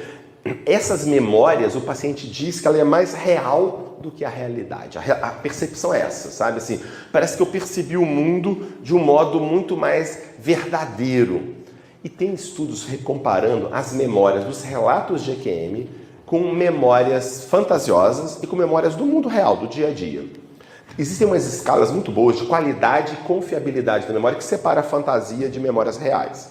essas memórias, o paciente diz que ela é mais real do que a realidade. A percepção é essa, sabe? Assim, parece que eu percebi o mundo de um modo muito mais verdadeiro. E tem estudos comparando as memórias dos relatos de EQM com memórias fantasiosas e com memórias do mundo real, do dia a dia. Existem umas escalas muito boas de qualidade e confiabilidade da memória que separa a fantasia de memórias reais.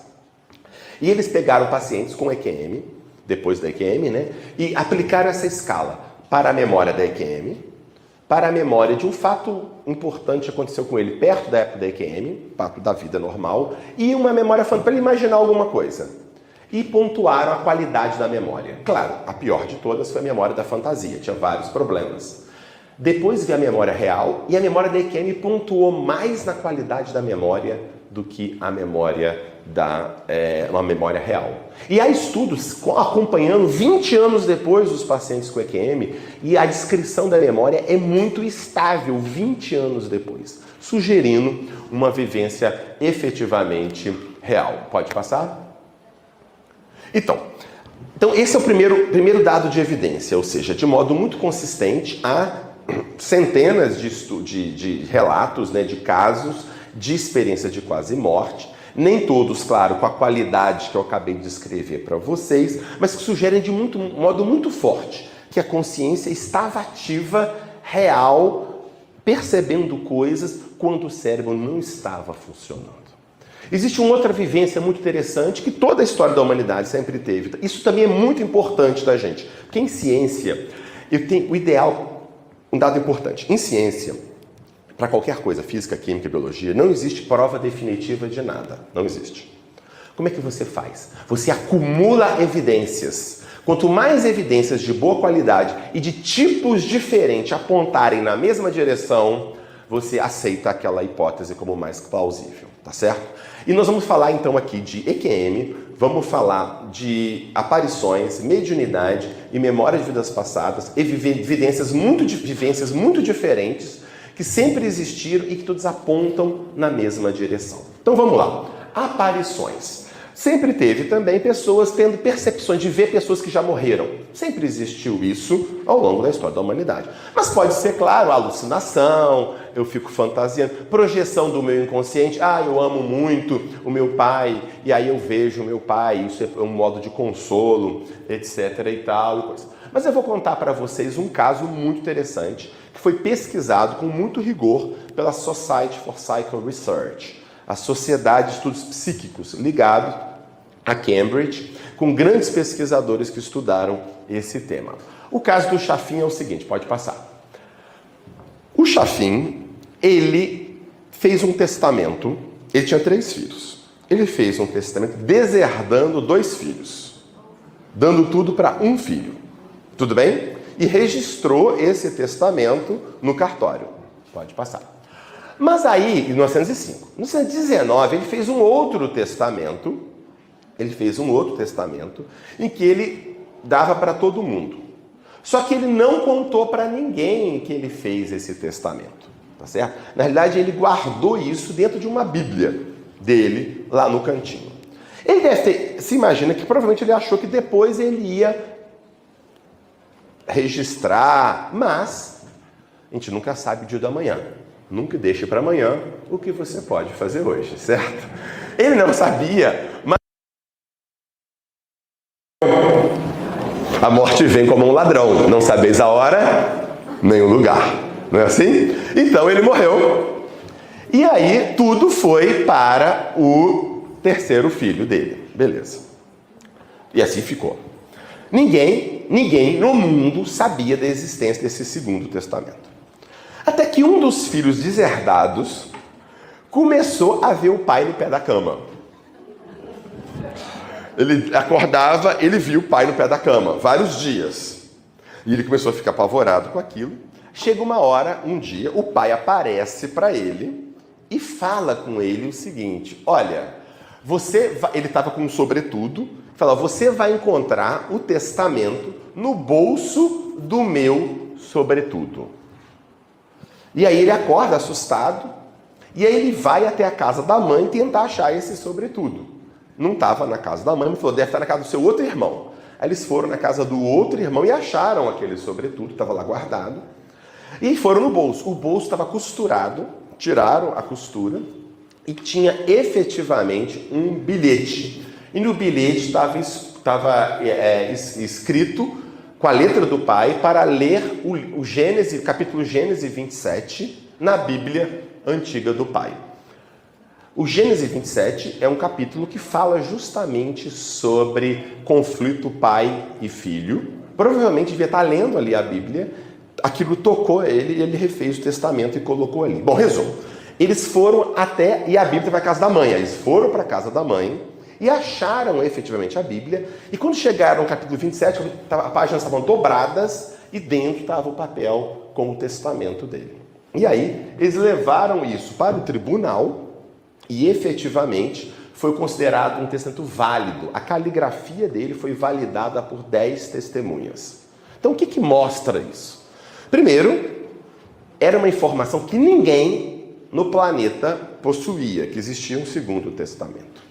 E eles pegaram pacientes com EQM, depois da EQM, né, e aplicaram essa escala para a memória da EQM, para a memória de um fato importante que aconteceu com ele perto da época da EQM, fato da vida normal, e uma memória para ele imaginar alguma coisa. e pontuaram a qualidade da memória. Claro, a pior de todas foi a memória da fantasia, tinha vários problemas. Depois veio a memória real, e a memória da EQM pontuou mais na qualidade da memória do que a memória uma memória real. E há estudos acompanhando 20 anos depois dos pacientes com EQM, e a descrição da memória é muito estável 20 anos depois, sugerindo uma vivência efetivamente real. Pode passar? Então esse é o primeiro dado de evidência, ou seja, de modo muito consistente, há centenas de relatos, né, de casos de experiência de quase morte, nem todos, claro, com a qualidade que eu acabei de descrever para vocês, mas que sugerem de modo muito forte que a consciência estava ativa, real, percebendo coisas quando o cérebro não estava funcionando. Existe uma outra vivência muito interessante que toda a história da humanidade sempre teve. Isso também é muito importante da gente, porque em ciência, eu tenho o ideal, um dado importante, em ciência, para qualquer coisa, física, química e biologia, não existe prova definitiva de nada. Não existe. Como é que você faz? Você acumula evidências. Quanto mais evidências de boa qualidade e de tipos diferentes apontarem na mesma direção, você aceita aquela hipótese como mais plausível, tá certo? E nós vamos falar então aqui de EQM, vamos falar de aparições, mediunidade e memória de vidas passadas e vivências muito diferentes que sempre existiram e que todos apontam na mesma direção. Então vamos lá. Aparições. Sempre teve também pessoas tendo percepções de ver pessoas que já morreram. Sempre existiu isso ao longo da história da humanidade. Mas pode ser, claro, alucinação, eu fico fantasiando, projeção do meu inconsciente, eu amo muito o meu pai, e aí eu vejo o meu pai, isso é um modo de consolo, etc. e tal. Mas eu vou contar para vocês um caso muito interessante, que foi pesquisado com muito rigor pela Society for Psychical Research, a Sociedade de Estudos Psíquicos, ligado a Cambridge, com grandes pesquisadores que estudaram esse tema. O caso do Chaffin é o seguinte, pode passar. O Chaffin, ele fez um testamento, ele tinha 3 filhos. Ele fez um testamento deserdando 2 filhos, dando tudo para um filho. Tudo bem? E registrou esse testamento no cartório. Pode passar. Mas aí, em 1905, em 1919, ele fez um outro testamento. Ele fez um outro testamento em que ele dava para todo mundo. Só que ele não contou para ninguém que ele fez esse testamento. Tá certo? Na realidade, ele guardou isso dentro de uma Bíblia dele, lá no cantinho. Ele deve ter, se imagina que provavelmente ele achou que depois ele ia registrar, mas a gente nunca sabe o dia da manhã. Nunca deixe para amanhã o que você pode fazer hoje, certo? Ele não sabia, mas a morte vem como um ladrão. Não sabeis a hora, nem o lugar. Não é assim? Então ele morreu. E aí tudo foi para o terceiro filho dele. Beleza. E assim ficou. Ninguém no mundo sabia da existência desse segundo testamento. Até que um dos filhos deserdados começou a ver o pai no pé da cama. Ele acordava, ele viu o pai no pé da cama, vários dias. E ele começou a ficar apavorado com aquilo. Chega uma hora, um dia, o pai aparece para ele e fala com ele o seguinte: olha, ele estava com um sobretudo, fala, você vai encontrar o testamento no bolso do meu sobretudo. E aí ele acorda assustado, e aí ele vai até a casa da mãe tentar achar esse sobretudo. Não estava na casa da mãe, ele falou, deve estar na casa do seu outro irmão. Aí eles foram na casa do outro irmão e acharam aquele sobretudo, estava lá guardado, e foram no bolso. O bolso estava costurado, tiraram a costura, e tinha efetivamente um bilhete. E no bilhete estava escrito com a letra do pai para ler o Gênesis, capítulo Gênesis 27, na Bíblia antiga do pai. O Gênesis 27 é um capítulo que fala justamente sobre conflito pai e filho. Provavelmente devia estar lendo ali a Bíblia, aquilo tocou ele e ele refez o testamento e colocou ali. Bom, resumo. Eles foram e a Bíblia vai para a casa da mãe. Eles foram para a casa da mãe e acharam efetivamente a Bíblia. E quando chegaram ao capítulo 27, as páginas estavam dobradas e dentro estava o papel com o testamento dele. E aí eles levaram isso para o tribunal e efetivamente foi considerado um testamento válido. A caligrafia dele foi validada por 10 testemunhas. Então o que mostra isso? Primeiro, era uma informação que ninguém no planeta possuía, que existia um segundo testamento.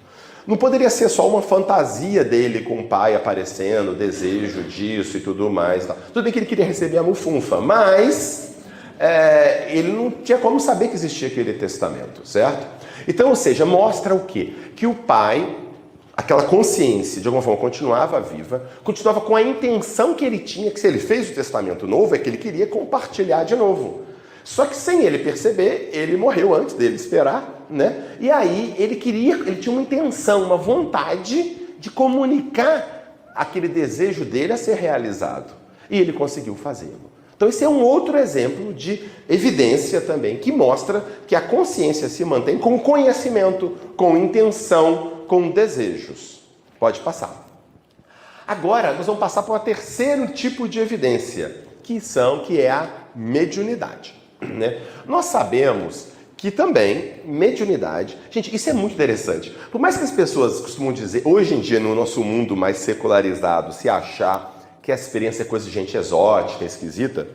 Não poderia ser só uma fantasia dele com o pai aparecendo, desejo disso e tudo mais. Tudo bem que ele queria receber a mufunfa, mas ele não tinha como saber que existia aquele testamento, certo? Então, ou seja, mostra o quê? Que o pai, aquela consciência, de alguma forma, continuava viva, continuava com a intenção que ele tinha, que se ele fez o testamento novo, é que ele queria compartilhar de novo. Só que sem ele perceber, ele morreu antes dele esperar, né? E aí ele tinha uma intenção, uma vontade de comunicar aquele desejo dele a ser realizado. E ele conseguiu fazê-lo. Então esse é um outro exemplo de evidência também, que mostra que a consciência se mantém com conhecimento, com intenção, com desejos. Pode passar. Agora nós vamos passar para o terceiro tipo de evidência, que é a mediunidade. Né? Nós sabemos que também mediunidade... Gente, isso é muito interessante. Por mais que as pessoas costumam dizer, hoje em dia, no nosso mundo mais secularizado, se achar que a experiência é coisa de gente exótica, esquisita,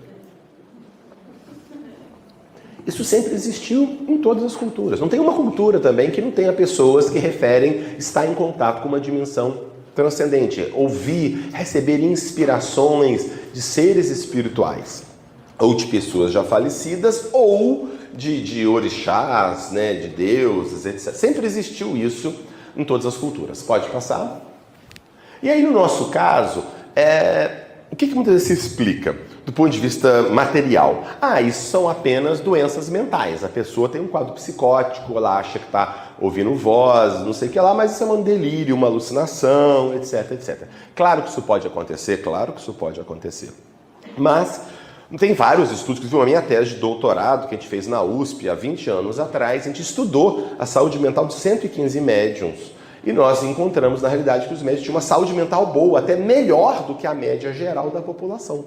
isso sempre existiu em todas as culturas. Não tem uma cultura também que não tenha pessoas que referem estar em contato com uma dimensão transcendente, ouvir, receber inspirações de seres espirituais, ou de pessoas já falecidas, ou de orixás, né, de deuses, etc. Sempre existiu isso em todas as culturas. Pode passar? E aí, no nosso caso, o que muitas vezes se explica do ponto de vista material? Isso são apenas doenças mentais. A pessoa tem um quadro psicótico, ela acha que está ouvindo voz, não sei o que lá, mas isso é um delírio, uma alucinação, etc, etc. Claro que isso pode acontecer, Mas tem vários estudos, inclusive a minha tese de doutorado que a gente fez na USP há 20 anos atrás, a gente estudou a saúde mental de 115 médiuns. E nós encontramos, na realidade, que os médiuns tinham uma saúde mental boa, até melhor do que a média geral da população.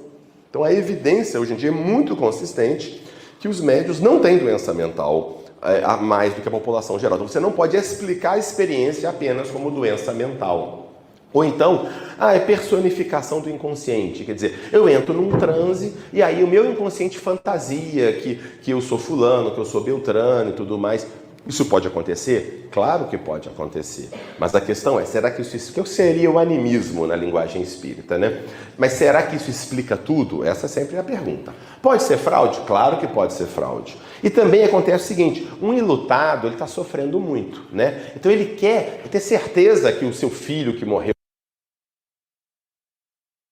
Então a evidência hoje em dia é muito consistente que os médiuns não têm doença mental a mais do que a população geral. Então você não pode explicar a experiência apenas como doença mental. Ou então, é personificação do inconsciente. Quer dizer, eu entro num transe e aí o meu inconsciente fantasia que eu sou fulano, que eu sou beltrano e tudo mais. Isso pode acontecer? Claro que pode acontecer. Mas a questão é, será que isso que seria o animismo na linguagem espírita, né? Mas será que isso explica tudo? Essa é sempre a pergunta. Pode ser fraude? Claro que pode ser fraude. E também acontece o seguinte, um enlutado, ele está sofrendo muito, né? Então ele quer ter certeza que o seu filho que morreu,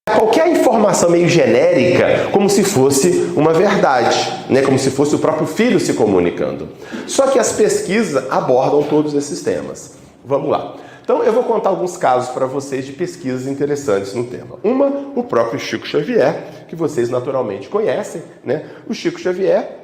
qualquer informação meio genérica, como se fosse uma verdade, né? Como se fosse o próprio filho se comunicando. Só que as pesquisas abordam todos esses temas. Vamos lá. Então eu vou contar alguns casos para vocês de pesquisas interessantes no tema. Uma, o próprio Chico Xavier, que vocês naturalmente conhecem, né? O Chico Xavier,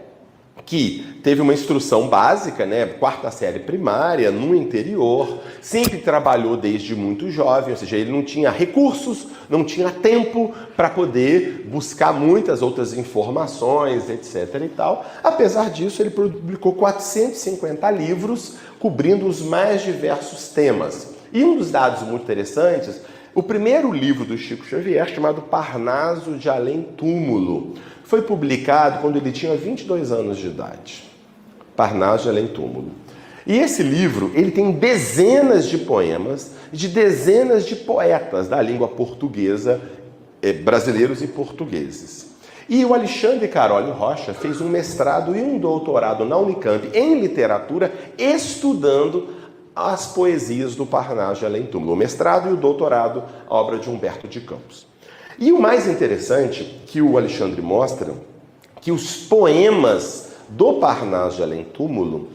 que teve uma instrução básica, né, 4ª série primária, no interior, sempre trabalhou desde muito jovem, ou seja, ele não tinha recursos, não tinha tempo para poder buscar muitas outras informações, etc. e tal. Apesar disso, ele publicou 450 livros, cobrindo os mais diversos temas. E um dos dados muito interessantes, o primeiro livro do Chico Xavier, chamado Parnaso de Além Túmulo, foi publicado quando ele tinha 22 anos de idade. Parnaso de Além Túmulo. E esse livro, ele tem dezenas de poemas de dezenas de poetas da língua portuguesa, brasileiros e portugueses. E o Alexandre Carolho Rocha fez um mestrado e um doutorado na Unicamp em literatura, estudando as poesias do Parnaso de Além Túmulo. O mestrado e o doutorado, a obra de Humberto de Campos. E o mais interessante que o Alexandre mostra, que os poemas do Parnaso de Além Túmulo,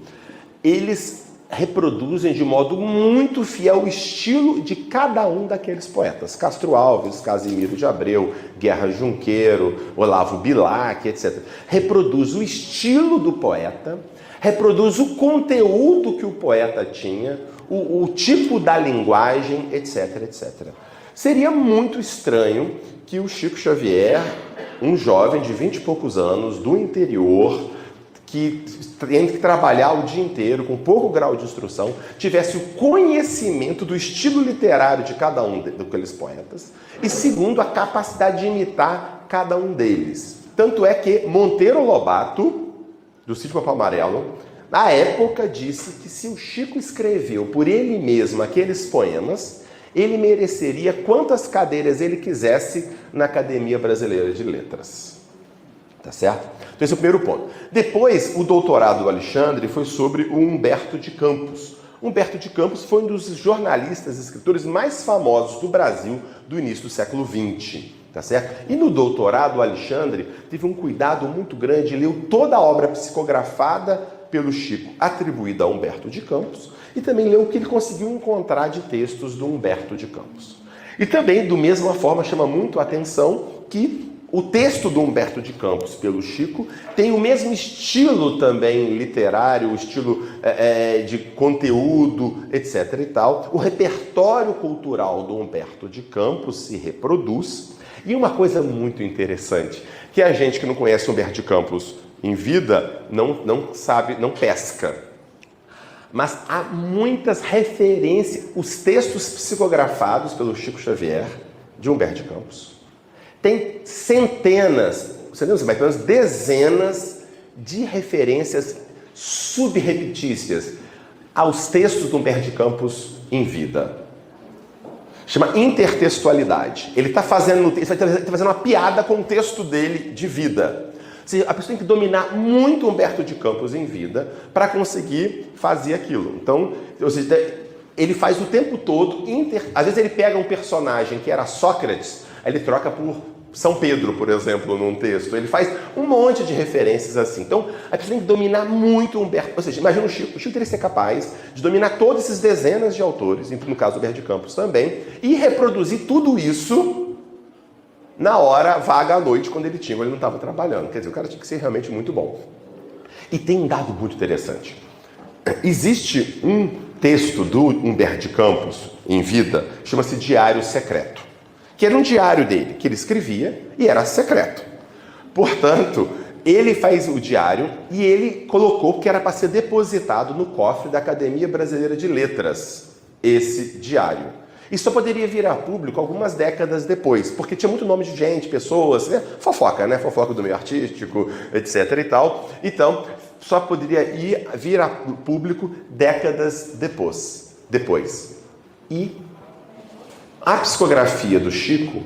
eles reproduzem de modo muito fiel o estilo de cada um daqueles poetas. Castro Alves, Casimiro de Abreu, Guerra Junqueiro, Olavo Bilac, etc. Reproduz o estilo do poeta, reproduz o conteúdo que o poeta tinha, o tipo da linguagem, etc, etc. Seria muito estranho que o Chico Xavier, um jovem de 20 e poucos anos, do interior, que tem que trabalhar o dia inteiro, com pouco grau de instrução, tivesse o conhecimento do estilo literário de cada um daqueles poetas e, segundo, a capacidade de imitar cada um deles. Tanto é que Monteiro Lobato, do Sítio Papai Amarelo, na época disse que se o Chico escreveu por ele mesmo aqueles poemas, ele mereceria quantas cadeiras ele quisesse na Academia Brasileira de Letras. Tá certo? Então esse é o primeiro ponto. Depois, o doutorado do Alexandre foi sobre o Humberto de Campos. Humberto de Campos foi um dos jornalistas e escritores mais famosos do Brasil do início do século XX. Tá certo? E no doutorado, o Alexandre teve um cuidado muito grande, leu toda a obra psicografada pelo Chico, atribuída a Humberto de Campos, e também leu o que ele conseguiu encontrar de textos do Humberto de Campos. E também, da mesma forma, chama muito a atenção que o texto do Humberto de Campos pelo Chico tem o mesmo estilo também literário, o estilo de conteúdo, etc. e tal. O repertório cultural do Humberto de Campos se reproduz. E uma coisa muito interessante, que a gente que não conhece Humberto de Campos em vida não sabe, não pesca. Mas há muitas referências, os textos psicografados pelo Chico Xavier, de Humberto de Campos, tem centenas, mas pelo menos dezenas de referências subrepetícias aos textos do Humberto de Campos em vida. Chama intertextualidade. Ele está fazendo uma piada com o texto dele de vida. Ou seja, a pessoa tem que dominar muito Humberto de Campos em vida para conseguir fazer aquilo. Então, ou seja, ele faz o tempo todo, às vezes ele pega um personagem que era Sócrates, aí ele troca por São Pedro, por exemplo, num texto. Ele faz um monte de referências assim. Então, a pessoa tem que dominar muito Humberto. Ou seja, imagina o Chico teria que ser capaz de dominar todas essas dezenas de autores, no caso do Humberto de Campos também, e reproduzir tudo isso na hora vaga à noite, quando ele não estava trabalhando. Quer dizer, o cara tinha que ser realmente muito bom. E tem um dado muito interessante. Existe um texto do Humberto de Campos, em vida, chama-se Diário Secreto, que era um diário dele, que ele escrevia e era secreto. Portanto, ele faz o diário e ele colocou que era para ser depositado no cofre da Academia Brasileira de Letras, esse diário. E só poderia vir a público algumas décadas depois, porque tinha muito nome de gente, pessoas, fofoca, né? Fofoca do meio artístico, etc. e tal. Então, só poderia vir a público décadas depois. E a psicografia do Chico,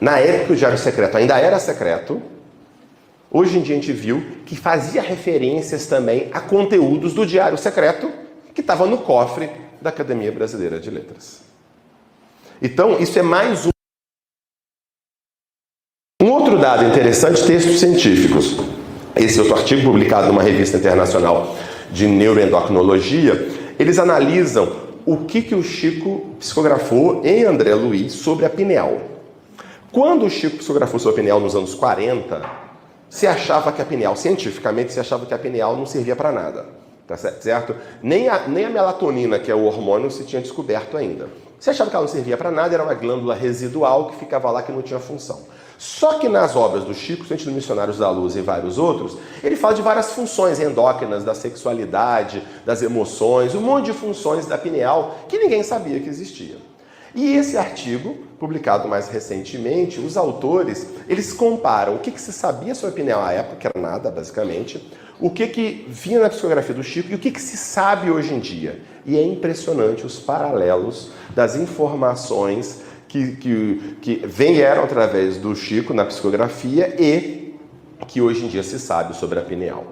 na época que o Diário Secreto ainda era secreto, hoje em dia a gente viu que fazia referências também a conteúdos do Diário Secreto que estava no cofre da Academia Brasileira de Letras. Então, isso é mais um outro dado interessante, textos científicos. Esse outro artigo, publicado numa revista internacional de neuroendocrinologia, eles analisam o que o Chico psicografou em André Luiz sobre a pineal. Quando o Chico psicografou sobre a pineal nos anos 40, se achava que a pineal, cientificamente, se achava que a pineal não servia para nada. Tá certo? Nem a melatonina, que é o hormônio, se tinha descoberto ainda. Se achava que ela não servia para nada, era uma glândula residual que ficava lá, que não tinha função. Só que nas obras do Chico, Centro dos Missionários da Luz e vários outros, ele fala de várias funções endócrinas, da sexualidade, das emoções, um monte de funções da pineal que ninguém sabia que existia. E esse artigo, publicado mais recentemente, os autores, eles comparam o que se sabia sobre a pineal à época, que era nada, basicamente, o que vinha na psicografia do Chico e o que se sabe hoje em dia. E é impressionante os paralelos das informações que vieram através do Chico na psicografia e que hoje em dia se sabe sobre a pineal.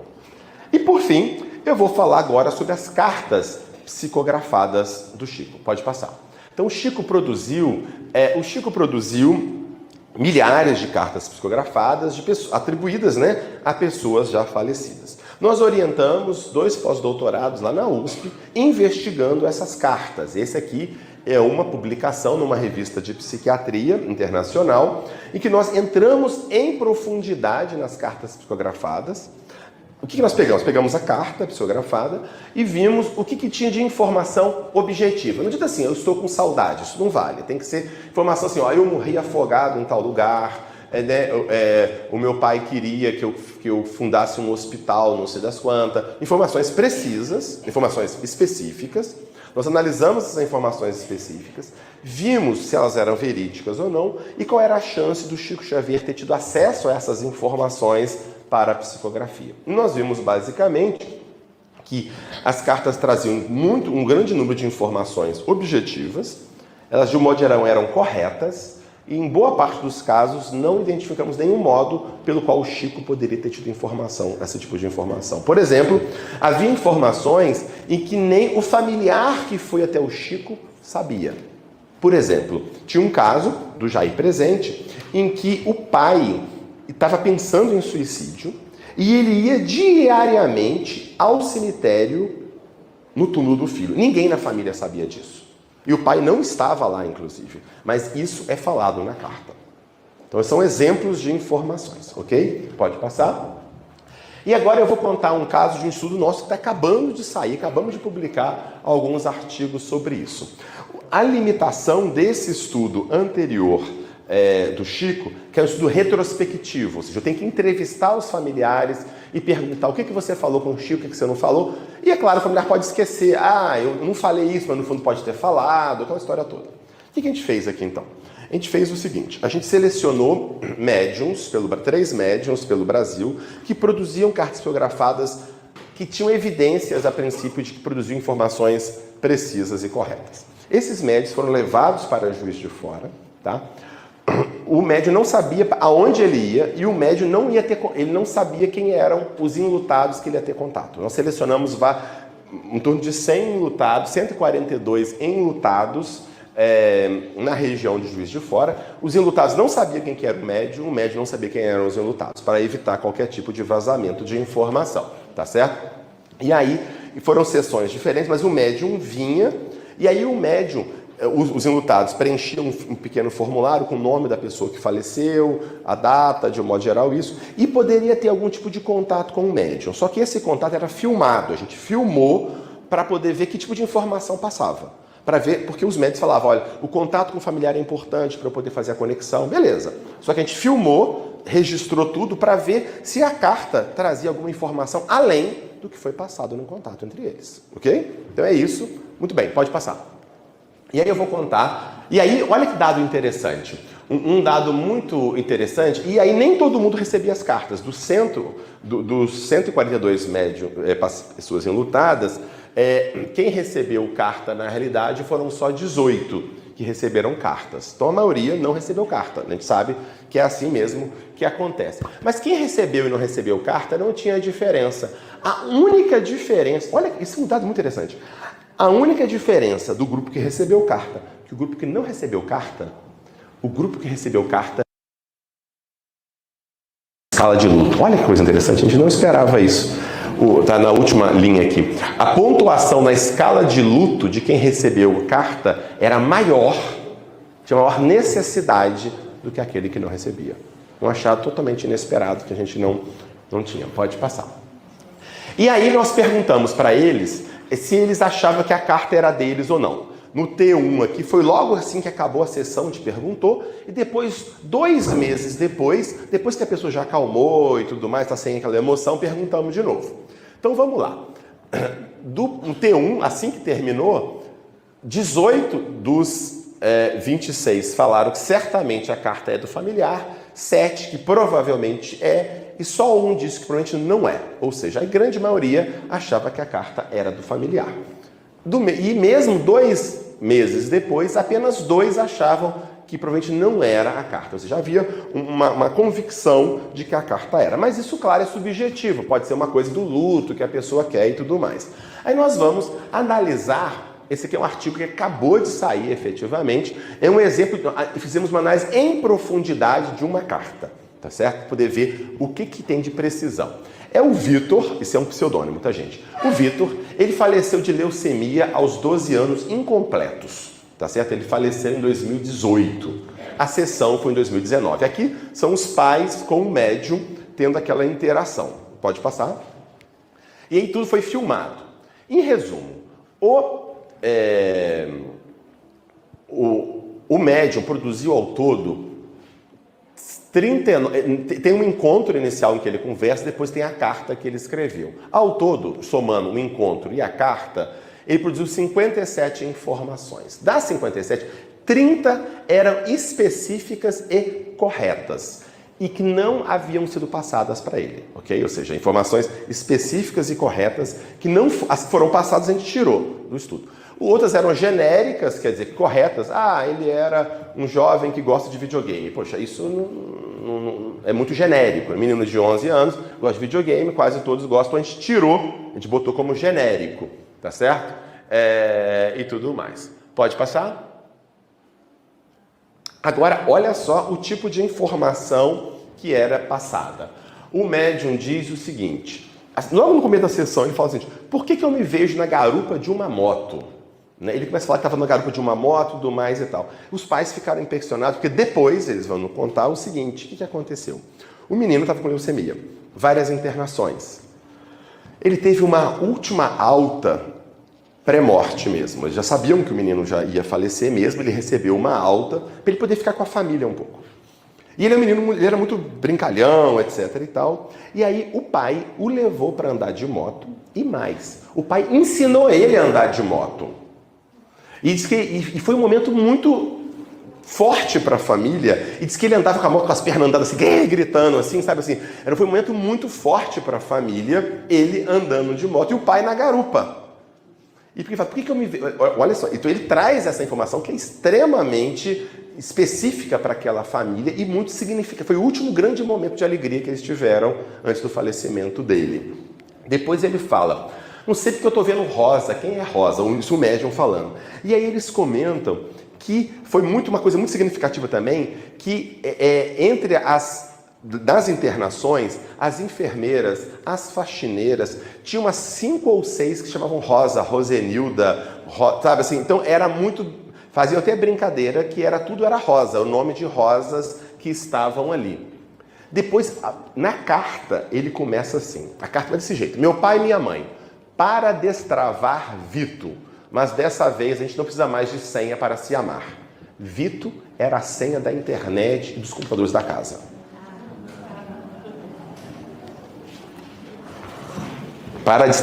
E por fim, eu vou falar agora sobre as cartas psicografadas do Chico. Pode passar. Então o Chico produziu milhares de cartas psicografadas atribuídas, a pessoas já falecidas. Nós orientamos 2 pós-doutorados lá na USP investigando essas cartas. Esse aqui é uma publicação numa revista de psiquiatria internacional em que nós entramos em profundidade nas cartas psicografadas, o que nós pegamos? Pegamos a carta psicografada e vimos o que tinha de informação objetiva. Não diz assim, eu estou com saudade, isso não vale. Tem que ser informação assim, ó, eu morri afogado em tal lugar, o meu pai queria que eu fundasse um hospital, não sei das quantas. Informações precisas, informações específicas. Nós analisamos essas informações específicas, vimos se elas eram verídicas ou não e qual era a chance do Chico Xavier ter tido acesso a essas informações para a psicografia. E nós vimos basicamente que as cartas traziam um grande número de informações objetivas, elas de um modo geral eram corretas e em boa parte dos casos não identificamos nenhum modo pelo qual o Chico poderia ter tido esse tipo de informação. Por exemplo, havia informações em que nem o familiar que foi até o Chico sabia. Por exemplo, tinha um caso do Jair Presente em que o pai estava pensando em suicídio e ele ia diariamente ao cemitério no túmulo do filho. Ninguém na família sabia disso. E o pai não estava lá, inclusive. Mas isso é falado na carta. Então, são exemplos de informações, ok? Pode passar. E agora eu vou contar um caso de um estudo nosso que está acabando de sair, acabamos de publicar alguns artigos sobre isso. A limitação desse estudo anterior do Chico, que é um estudo retrospectivo, ou seja, eu tenho que entrevistar os familiares e perguntar o que você falou com o Chico, o que você não falou. E é claro, o familiar pode esquecer, eu não falei isso, mas no fundo pode ter falado, aquela história toda. O que a gente fez aqui então? A gente fez o seguinte, a gente selecionou três médiuns pelo Brasil, que produziam cartas psicografadas que tinham evidências, a princípio, de que produziam informações precisas e corretas. Esses médiuns foram levados para Juiz de Fora, tá? O médium não sabia aonde ele ia e o médium ele não sabia quem eram os enlutados que ele ia ter contato. Nós selecionamos em torno de 100 enlutados, 142 enlutados na região de Juiz de Fora. Os enlutados não sabiam quem que era o médium não sabia quem eram os enlutados, para evitar qualquer tipo de vazamento de informação, tá certo? E aí foram sessões diferentes, mas o médium vinha e aí o médium... Os enlutados preenchiam um pequeno formulário com o nome da pessoa que faleceu, a data, de um modo geral isso, e poderia ter algum tipo de contato com o médium. Só que esse contato era filmado, a gente filmou para poder ver que tipo de informação passava. Para ver, porque os médicos falavam, olha, o contato com o familiar é importante para eu poder fazer a conexão, beleza. Só que a gente filmou, registrou tudo para ver se a carta trazia alguma informação além do que foi passado no contato entre eles, ok? Então é isso, muito bem, pode passar. E aí eu vou contar, e aí olha que dado interessante, um dado muito interessante, e aí nem todo mundo recebia as cartas, dos 142 pessoas enlutadas, quem recebeu carta na realidade foram só 18 que receberam cartas, então a maioria não recebeu carta, a gente sabe que é assim mesmo que acontece. Mas quem recebeu e não recebeu carta não tinha diferença, a única diferença, olha, isso é um dado muito interessante, a única diferença do grupo que recebeu carta que o grupo que não recebeu carta, o grupo que recebeu carta escala de luto. Olha que coisa interessante, a gente não esperava isso. Tá na última linha aqui. A pontuação na escala de luto de quem recebeu carta era maior, tinha maior necessidade do que aquele que não recebia. Um achado totalmente inesperado que a gente não tinha. Pode passar. E aí nós perguntamos para eles se eles achavam que a carta era deles ou não. No T1 aqui, foi logo assim que acabou a sessão, a gente perguntou, e depois, 2 meses depois que a pessoa já acalmou e tudo mais, está sem aquela emoção, perguntamos de novo. Então vamos lá. No T1, assim que terminou, 18 dos 26 falaram que certamente a carta é do familiar, 7 que provavelmente é, e só um disse que provavelmente não é. Ou seja, a grande maioria achava que a carta era do familiar. E mesmo 2 meses depois, apenas 2 achavam que provavelmente não era a carta. Ou seja, havia uma convicção de que a carta era. Mas isso, claro, é subjetivo. Pode ser uma coisa do luto que a pessoa quer e tudo mais. Aí nós vamos analisar. Esse aqui é um artigo que acabou de sair, efetivamente. É um exemplo. Fizemos uma análise em profundidade de uma carta. Tá certo? Para poder ver o que tem de precisão. É o Vitor, isso é um pseudônimo, tá, gente? O Vitor, ele faleceu de leucemia aos 12 anos incompletos, tá certo? Ele faleceu em 2018. A sessão foi em 2019. Aqui são os pais com o médium tendo aquela interação. Pode passar? E aí tudo foi filmado. Em resumo, o médium produziu ao todo 39, tem um encontro inicial em que ele conversa, depois tem a carta que ele escreveu. Ao todo, somando o encontro e a carta, ele produziu 57 informações. Das 57, 30 eram específicas e corretas e que não haviam sido passadas para ele, ok? Ou seja, informações específicas e corretas que não foram passadas, a gente tirou do estudo. Outras eram genéricas, quer dizer, corretas. Ah, ele era um jovem que gosta de videogame. Poxa, isso não é muito genérico. Menino de 11 anos gosta de videogame, quase todos gostam. A gente tirou, a gente botou como genérico, tá certo? E tudo mais. Pode passar? Agora, olha só o tipo de informação que era passada. O médium diz o seguinte, logo no começo da sessão ele fala o seguinte, por que eu me vejo na garupa de uma moto? Ele começa a falar que estava na garupa de uma moto, tudo mais e tal. Os pais ficaram impressionados, porque depois eles vão nos contar o seguinte, o que aconteceu? O menino estava com leucemia, várias internações. Ele teve uma última alta pré-morte mesmo. Eles já sabiam que o menino já ia falecer mesmo, ele recebeu uma alta para ele poder ficar com a família um pouco. E ele, ele era muito brincalhão, etc e tal. E aí o pai o levou para andar de moto e mais, o pai ensinou ele a andar de moto. E diz que foi um momento muito forte para a família. E diz que ele andava com a moto com as pernas andando assim, gritando assim, sabe assim. Foi um momento muito forte para a família, ele andando de moto e o pai na garupa. E porque ele fala, por que eu me vejo? Olha só, então ele traz essa informação que é extremamente específica para aquela família e muito significativa. Foi o último grande momento de alegria que eles tiveram antes do falecimento dele. Depois ele fala, não sei porque eu estou vendo Rosa, quem é Rosa? Isso o médium falando. E aí eles comentam que foi uma coisa muito significativa também, que entre das internações, as enfermeiras, as faxineiras, tinha umas 5 ou 6 que chamavam Rosa, Rosenilda, sabe assim? Então era muito, faziam até brincadeira que tudo era Rosa, o nome de rosas que estavam ali. Depois, na carta, ele começa assim, a carta é desse jeito, meu pai e minha mãe, para destravar Vito, mas dessa vez a gente não precisa mais de senha para se amar. Vito era a senha da internet e dos computadores da casa.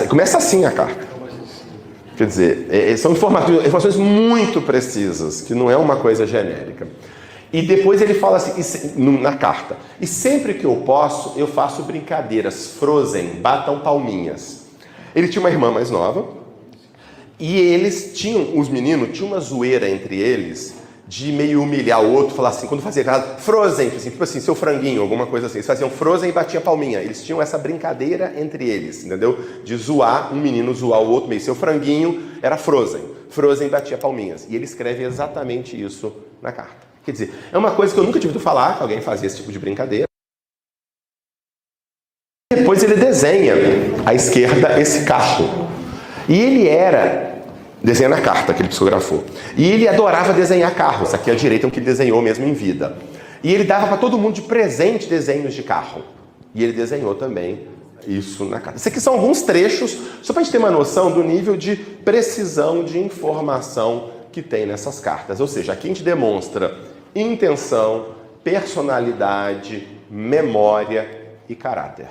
Começa assim a carta. Quer dizer, são informações muito precisas, que não é uma coisa genérica. E depois ele fala assim, na carta, e sempre que eu posso, eu faço brincadeiras, Frozen, batam palminhas. Ele tinha uma irmã mais nova, e os meninos tinham uma zoeira entre eles, de meio humilhar o outro, falar assim, quando fazia errado, Frozen, tipo assim, seu franguinho, alguma coisa assim. Eles faziam Frozen e batiam palminha. Eles tinham essa brincadeira entre eles, entendeu? De zoar, um menino zoar o outro, meio seu franguinho, era Frozen. Frozen batia palminhas. E ele escreve exatamente isso na carta. Quer dizer, é uma coisa que eu nunca tive ouvido falar, que alguém fazia esse tipo de brincadeira. Depois ele desenha à esquerda esse carro. E ele desenha na carta que ele psicografou. E ele adorava desenhar carros. Aqui à direita é o que ele desenhou mesmo em vida. E ele dava para todo mundo de presente desenhos de carro. E ele desenhou também isso na carta. Isso aqui são alguns trechos, só para a gente ter uma noção do nível de precisão de informação que tem nessas cartas. Ou seja, aqui a gente demonstra intenção, personalidade, memória e caráter.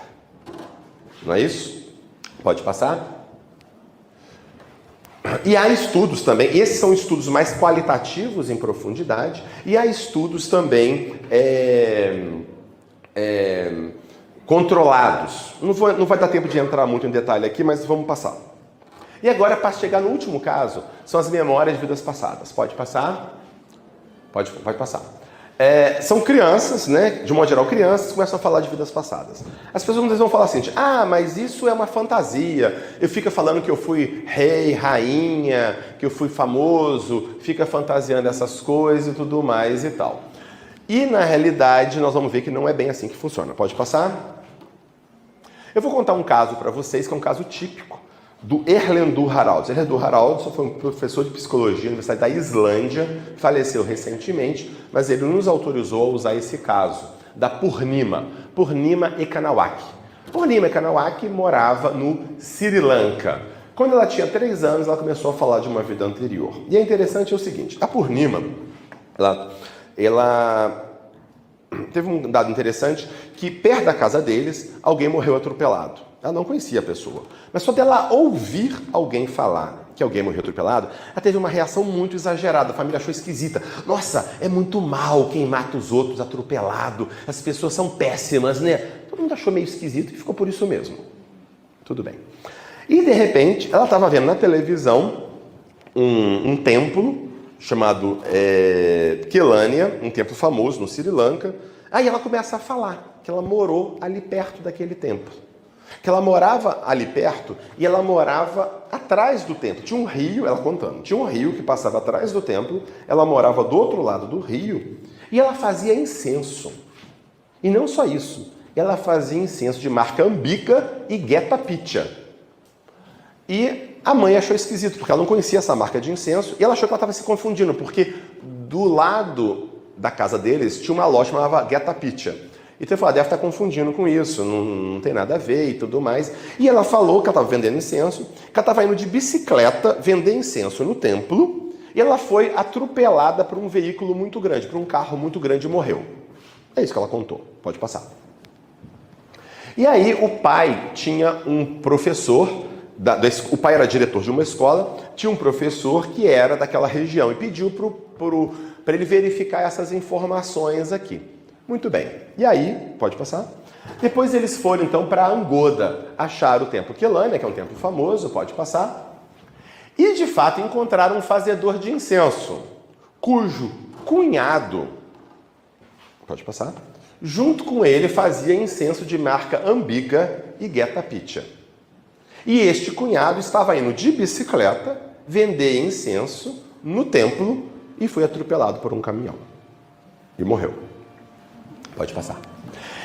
Não é isso? Pode passar? E há estudos também, esses são estudos mais qualitativos em profundidade, e há estudos também controlados. Não vai dar tempo de entrar muito em detalhe aqui, mas vamos passar. E agora, para chegar no último caso, são as memórias de vidas passadas. Pode passar? Pode passar. São crianças, né? De modo geral, crianças começam a falar de vidas passadas. As pessoas vão falar assim, mas isso é uma fantasia. Eu fico falando que eu fui rei, rainha, que eu fui famoso, fica fantasiando essas coisas e tudo mais e tal. E na realidade, nós vamos ver que não é bem assim que funciona. Pode passar? Eu vou contar um caso para vocês, que é um caso típico do Erlendur Haralds. Erlendur Haralds foi um professor de psicologia na Universidade da Islândia, faleceu recentemente, mas ele nos autorizou a usar esse caso, da Purnima Ekanawaki. Purnima Kanawaki morava no Sri Lanka. Quando ela tinha 3 anos, ela começou a falar de uma vida anterior. E é interessante o seguinte, a Purnima, ela teve um dado interessante, que perto da casa deles, alguém morreu atropelado. Ela não conhecia a pessoa. Mas só dela ouvir alguém falar que alguém morreu atropelado, ela teve uma reação muito exagerada. A família achou esquisita. Nossa, é muito mal quem mata os outros atropelado. As pessoas são péssimas, né? Todo mundo achou meio esquisito e ficou por isso mesmo. Tudo bem. E, de repente, ela estava vendo na televisão um templo chamado Kelania, um templo famoso no Sri Lanka. Aí ela começa a falar que ela morou ali perto daquele templo. Que ela morava ali perto e ela morava atrás do templo. Tinha um rio, ela contando, tinha um rio que passava atrás do templo, ela morava do outro lado do rio e ela fazia incenso. E não só isso, ela fazia incenso de marca Ambika e Geta Pitya. E a mãe achou esquisito, porque ela não conhecia essa marca de incenso e ela achou que ela estava se confundindo, porque do lado da casa deles tinha uma loja chamada Geta Pitya. Então, ela deve estar confundindo com isso, não tem nada a ver e tudo mais. E ela falou que ela estava vendendo incenso, que ela estava indo de bicicleta vender incenso no templo, e ela foi atropelada por um veículo muito grande, por um carro muito grande e morreu. É isso que ela contou. Pode passar. E aí, o pai tinha um professor, o pai era diretor de uma escola, tinha um professor que era daquela região e pediu para ele verificar essas informações aqui. Muito bem. E aí, pode passar? Depois eles foram, então, para Angoda, achar o templo Kelania, que é um templo famoso, pode passar. E, de fato, encontraram um fazedor de incenso, cujo cunhado, pode passar, junto com ele fazia incenso de marca Ambika e Geta Pitya. E este cunhado estava indo de bicicleta vender incenso no templo e foi atropelado por um caminhão. E morreu. Pode passar.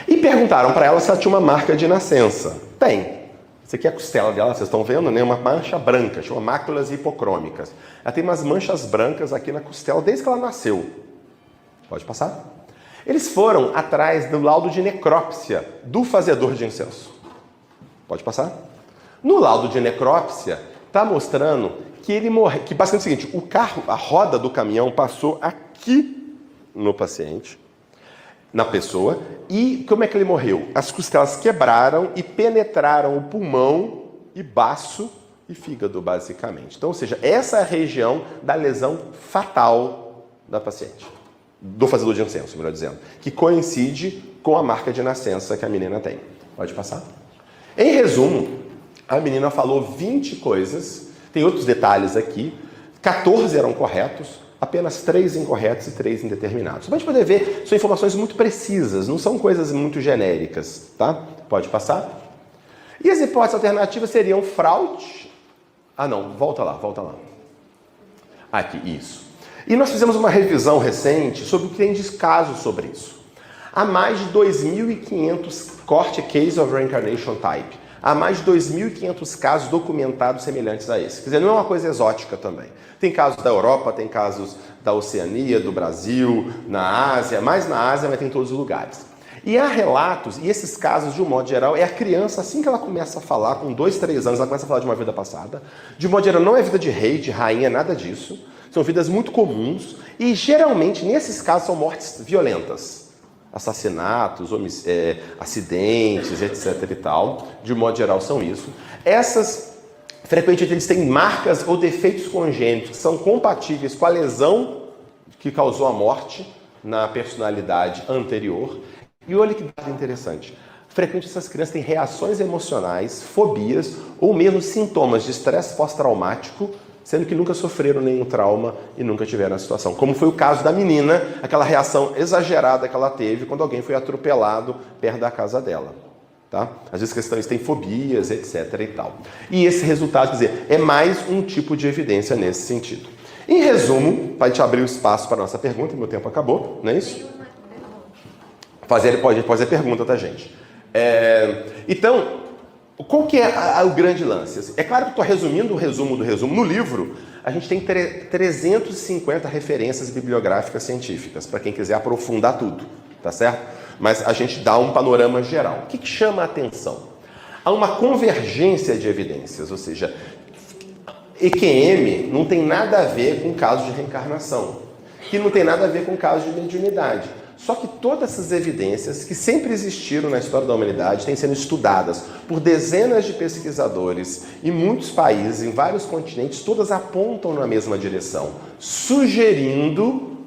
E perguntaram para ela se ela tinha uma marca de nascença. Tem. Isso aqui é a costela dela, vocês estão vendo, né? Uma mancha branca, chama máculas hipocrômicas. Ela tem umas manchas brancas aqui na costela desde que ela nasceu. Pode passar. Eles foram atrás do laudo de necrópsia do fazedor de incenso. Pode passar. No laudo de necrópsia, está mostrando que ele morreu. Que basicamente é o seguinte: o carro, a roda do caminhão passou aqui no paciente, na pessoa, e como é que ele morreu? As costelas quebraram e penetraram o pulmão e baço e fígado, basicamente. Então, ou seja, essa é a região da lesão fatal da paciente, do fazedor de incenso, melhor dizendo, que coincide com a marca de nascença que a menina tem. Pode passar? Em resumo, a menina falou 20 coisas, tem outros detalhes aqui, 14 eram corretos, apenas 3 incorretos e 3 indeterminados. Você pode poder ver, são informações muito precisas, não são coisas muito genéricas, tá? Pode passar. E as hipóteses alternativas seriam fraude. Ah, não, volta lá. Aqui, isso. E nós fizemos uma revisão recente sobre o que tem de casos sobre isso. Há mais de 2.500 Court Case of Reincarnation Type. Há mais de 2.500 casos documentados semelhantes a esse. Quer dizer, não é uma coisa exótica também. Tem casos da Europa, tem casos da Oceania, do Brasil, na Ásia, mais na Ásia, mas tem em todos os lugares. E há relatos, e esses casos, de um modo geral, é a criança, assim que ela começa a falar, com 2, 3 anos, ela começa a falar de uma vida passada. De um modo geral, não é vida de rei, de rainha, nada disso. São vidas muito comuns e, geralmente, nesses casos, são mortes violentas. Assassinatos, acidentes, etc. e tal, de modo geral são isso. Essas, frequentemente, eles têm marcas ou defeitos congênitos que são compatíveis com a lesão que causou a morte na personalidade anterior. E olha que dado interessante. Frequentemente essas crianças têm reações emocionais, fobias ou mesmo sintomas de estresse pós-traumático, sendo que nunca sofreram nenhum trauma e nunca tiveram a situação. Como foi o caso da menina, aquela reação exagerada que ela teve quando alguém foi atropelado perto da casa dela. Tá? Às vezes questões têm fobias, etc. e tal. E esse resultado, quer dizer, é mais um tipo de evidência nesse sentido. Em resumo, para a gente abrir o espaço para a nossa pergunta, meu tempo acabou, não é isso? Pode fazer pergunta, tá, gente? Então, qual que é o grande lance? É claro que estou resumindo o resumo do resumo. No livro, a gente tem 350 referências bibliográficas científicas, para quem quiser aprofundar tudo, tá certo? Mas a gente dá um panorama geral. O que chama a atenção? há uma convergência de evidências, ou seja, EQM não tem nada a ver com casos de reencarnação, que não tem nada a ver com casos de mediunidade. Só que todas essas evidências que sempre existiram na história da humanidade têm sendo estudadas por dezenas de pesquisadores em muitos países, em vários continentes, todas apontam na mesma direção, sugerindo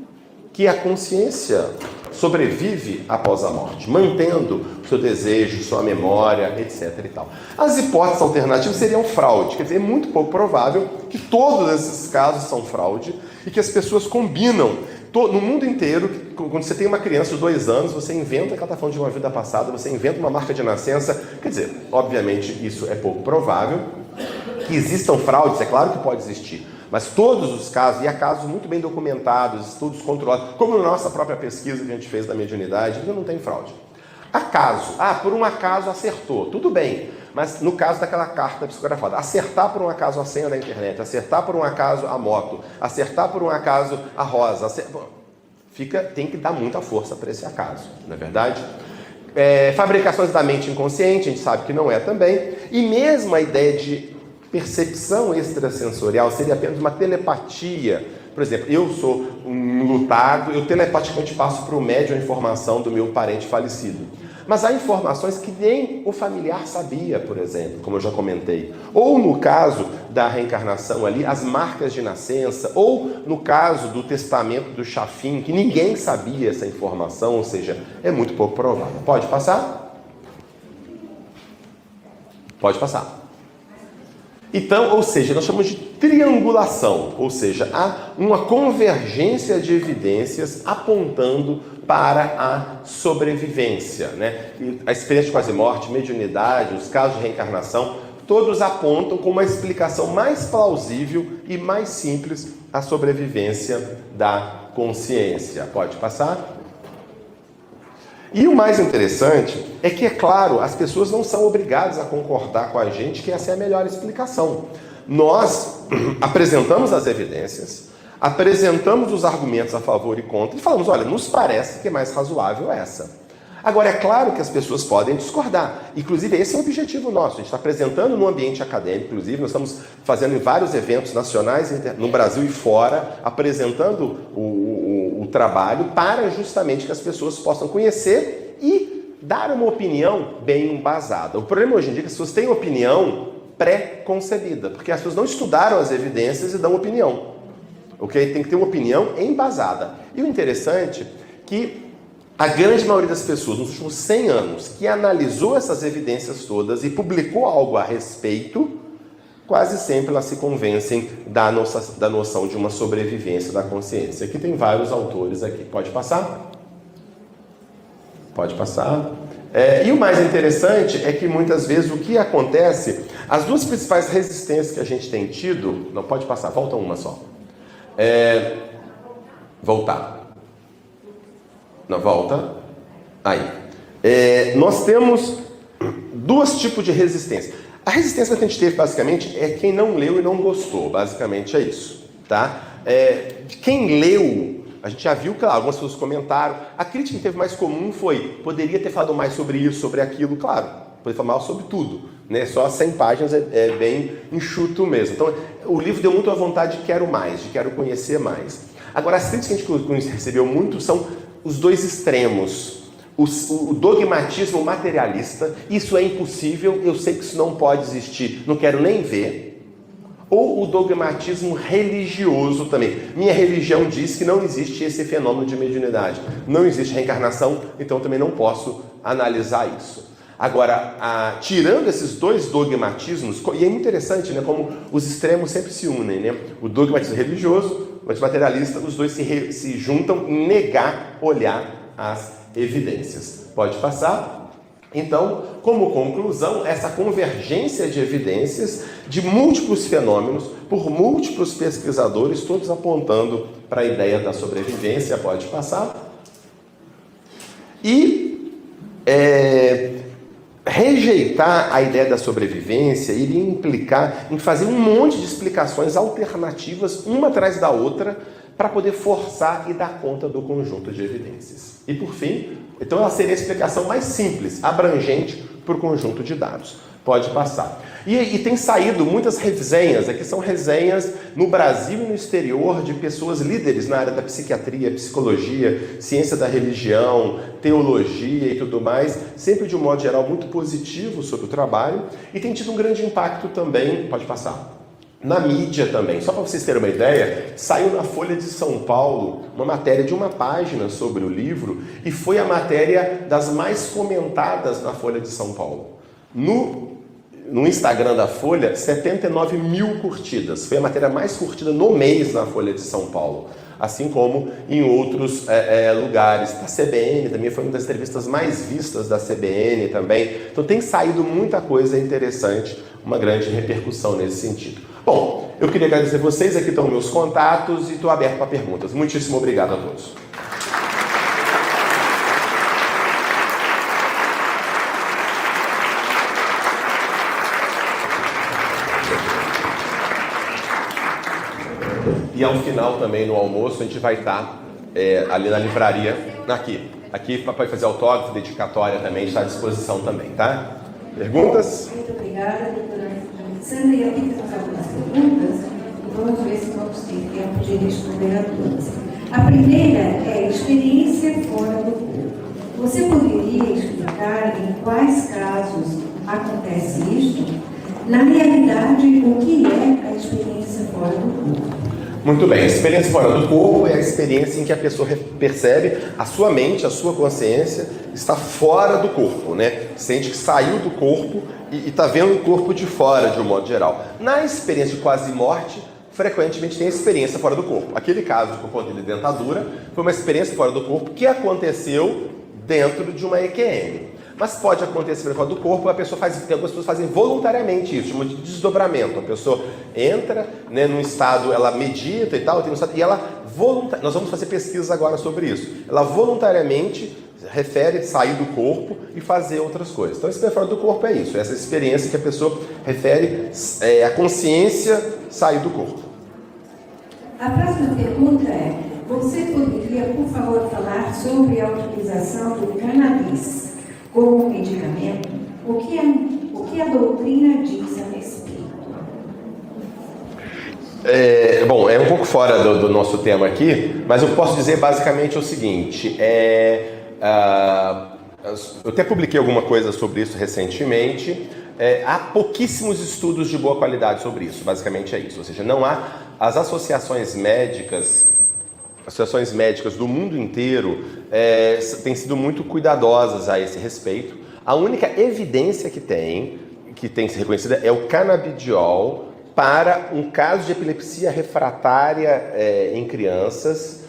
que a consciência sobrevive após a morte, mantendo seu desejo, sua memória, etc. e tal. As hipóteses alternativas seriam fraude, quer dizer, é muito pouco provável que todos esses casos são fraude e que as pessoas combinam. No mundo inteiro, quando você tem uma criança de 2 anos, você inventa que ela está falando de uma vida passada, você inventa uma marca de nascença. Quer dizer, obviamente isso é pouco provável. Que existam fraudes, é claro que pode existir. Mas todos os casos, e há casos muito bem documentados, estudos controlados, como na nossa própria pesquisa que a gente fez da mediunidade, não tem fraude. Acaso, por um acaso acertou, tudo bem. Mas no caso daquela carta psicografada, acertar por um acaso a senha da internet, acertar por um acaso a moto, acertar por um acaso a rosa, tem que dar muita força para esse acaso, não é verdade? Fabricações da mente inconsciente, a gente sabe que não é também, e mesmo a ideia de percepção extrasensorial seria apenas uma telepatia. Por exemplo, eu sou um lutado, eu telepaticamente passo para o médium a informação do meu parente falecido. Mas há informações que nem o familiar sabia, por exemplo, como eu já comentei. Ou no caso da reencarnação ali, as marcas de nascença, ou no caso do testamento do Chafim, que ninguém sabia essa informação, ou seja, é muito pouco provável. Pode passar? Pode passar. Então, ou seja, nós chamamos de triangulação, ou seja, há uma convergência de evidências apontando para a sobrevivência, né? A experiência de quase-morte, mediunidade, os casos de reencarnação, todos apontam com uma explicação mais plausível e mais simples a sobrevivência da consciência. Pode passar? E o mais interessante é que, é claro, as pessoas não são obrigadas a concordar com a gente que essa é a melhor explicação. Nós apresentamos as evidências, apresentamos os argumentos a favor e contra e falamos, olha, nos parece que é mais razoável essa. Agora, é claro que as pessoas podem discordar. Inclusive, esse é o objetivo nosso. A gente está apresentando no ambiente acadêmico, inclusive, nós estamos fazendo em vários eventos nacionais, no Brasil e fora, apresentando o trabalho para justamente que as pessoas possam conhecer e dar uma opinião bem embasada. O problema hoje em dia é que as pessoas têm opinião pré-concebida, porque as pessoas não estudaram as evidências e dão opinião. Okay? Tem que ter uma opinião embasada. E o interessante é que a grande maioria das pessoas, nos últimos 100 anos, que analisou essas evidências todas e publicou algo a respeito, quase sempre elas se convencem da noção de uma sobrevivência da consciência. Aqui tem vários autores aqui. Pode passar? Pode passar. E o mais interessante é que muitas vezes o que acontece, as duas principais resistências que a gente tem tido, não pode passar, falta uma só. Voltar. Não, volta. Aí. Nós temos dois tipos de resistência. A resistência que a gente teve, basicamente, é quem não leu e não gostou. Basicamente é isso. Tá? Quem leu, a gente já viu, claro, algumas pessoas comentaram. A crítica que teve mais comum foi, poderia ter falado mais sobre isso, sobre aquilo. Claro, poderia falar mais sobre tudo. Né? Só 100 páginas é bem enxuto mesmo. Então, o livro deu muito à vontade de quero mais, de quero conhecer mais. Agora, as críticas que a gente recebeu muito são os dois extremos. O dogmatismo materialista, isso é impossível, eu sei que isso não pode existir, não quero nem ver. Ou o dogmatismo religioso também. Minha religião diz que não existe esse fenômeno de mediunidade. Não existe reencarnação, então também não posso analisar isso. Agora, tirando esses dois dogmatismos, e é muito interessante, né, como os extremos sempre se unem, né? O dogmatismo religioso, o materialista, os dois se juntam em negar, olhar as evidências. Pode passar? Então, como conclusão, essa convergência de evidências de múltiplos fenômenos, por múltiplos pesquisadores, todos apontando para a ideia da sobrevivência. Pode passar? E rejeitar a ideia da sobrevivência iria implicar em fazer um monte de explicações alternativas, uma atrás da outra, para poder forçar e dar conta do conjunto de evidências. E por fim, então ela seria a explicação mais simples, abrangente para o conjunto de dados. Pode passar. E tem saído muitas resenhas, aqui são resenhas no Brasil e no exterior de pessoas líderes na área da psiquiatria, psicologia, ciência da religião, teologia e tudo mais, sempre de um modo geral muito positivo sobre o trabalho, e tem tido um grande impacto também, pode passar, na mídia também. Só para vocês terem uma ideia, saiu na Folha de São Paulo uma matéria de uma página sobre o livro, e foi a matéria das mais comentadas na Folha de São Paulo. No Instagram da Folha, 79 mil curtidas. Foi a matéria mais curtida no mês na Folha de São Paulo. Assim como em outros lugares. Da CBN também foi uma das entrevistas mais vistas da CBN também. Então tem saído muita coisa interessante, uma grande repercussão nesse sentido. Bom, eu queria agradecer vocês, aqui estão meus contatos e estou aberto para perguntas. Muitíssimo obrigado a todos. E ao final também, no almoço, a gente vai estar ali na livraria, aqui para fazer autógrafo, dedicatória também, está à disposição também, tá? Perguntas? Muito obrigada, doutora Alessandra. E eu tenho que fazer algumas perguntas, e vamos ver se vamos ter tempo de responder a todas. A primeira é experiência fora do corpo. Você poderia explicar em quais casos acontece isso? Na realidade, o que é a experiência fora do corpo? Muito bem, a experiência fora do corpo é a experiência em que a pessoa percebe a sua mente, a sua consciência está fora do corpo, né? Sente que saiu do corpo e está vendo o corpo de fora, de um modo geral. Na experiência de quase morte, frequentemente tem a experiência fora do corpo. Aquele caso de ponto de dentadura foi uma experiência fora do corpo que aconteceu dentro de uma EQM. Mas pode acontecer fora do corpo, a pessoa faz, algumas pessoas fazem voluntariamente isso, chama de desdobramento. A pessoa entra, né, num estado, ela medita e tal, tem um estado, e ela nós vamos fazer pesquisas agora sobre isso. Ela voluntariamente refere sair do corpo e fazer outras coisas. Então, a experiência fora do corpo é isso, essa experiência que a pessoa refere a consciência sair do corpo. A próxima pergunta é: você poderia, por favor, falar sobre a utilização do cannabis como medicamento? O que a doutrina diz a respeito? Bom, é um pouco fora do nosso tema aqui, mas eu posso dizer basicamente o seguinte: eu até publiquei alguma coisa sobre isso recentemente. Há pouquíssimos estudos de boa qualidade sobre isso, basicamente é isso. Ou seja, não há as associações médicas do mundo inteiro têm sido muito cuidadosas a esse respeito. A única evidência que tem sido reconhecida é o canabidiol para um caso de epilepsia refratária em crianças,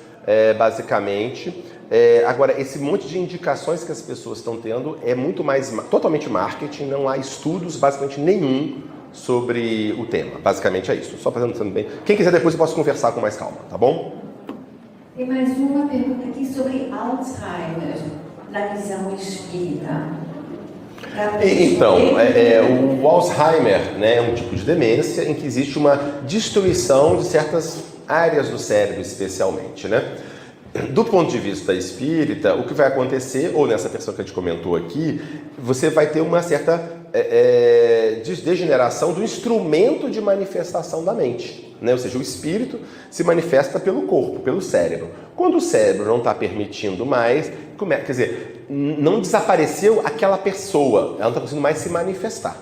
basicamente. Agora, esse monte de indicações que as pessoas estão tendo é muito mais totalmente marketing, não há estudos basicamente nenhum sobre o tema. Basicamente é isso. Só fazendo bem. Quem quiser depois eu posso conversar com mais calma, tá bom? Tem mais uma pergunta aqui sobre Alzheimer, na visão espírita. Então, o Alzheimer, né, é um tipo de demência em que existe uma destruição de certas áreas do cérebro, especialmente, né? Do ponto de vista espírita, o que vai acontecer, ou nessa versão que a gente comentou aqui, você vai ter uma certa degeneração do instrumento de manifestação da mente, né? Ou seja, o espírito se manifesta pelo corpo, pelo cérebro. Quando o cérebro não está permitindo mais, quer dizer, não desapareceu aquela pessoa, ela não está conseguindo mais se manifestar.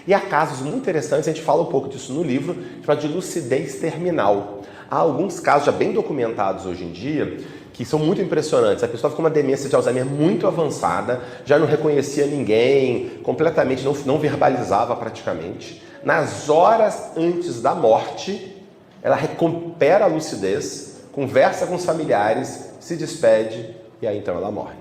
E há casos muito interessantes, a gente fala um pouco disso no livro, chamado de lucidez terminal. Há alguns casos já bem documentados hoje em dia, que são muito impressionantes. A pessoa ficou com uma demência de Alzheimer muito avançada, já não reconhecia ninguém, completamente não verbalizava praticamente. Nas horas antes da morte, ela recupera a lucidez, conversa com os familiares, se despede e aí então ela morre.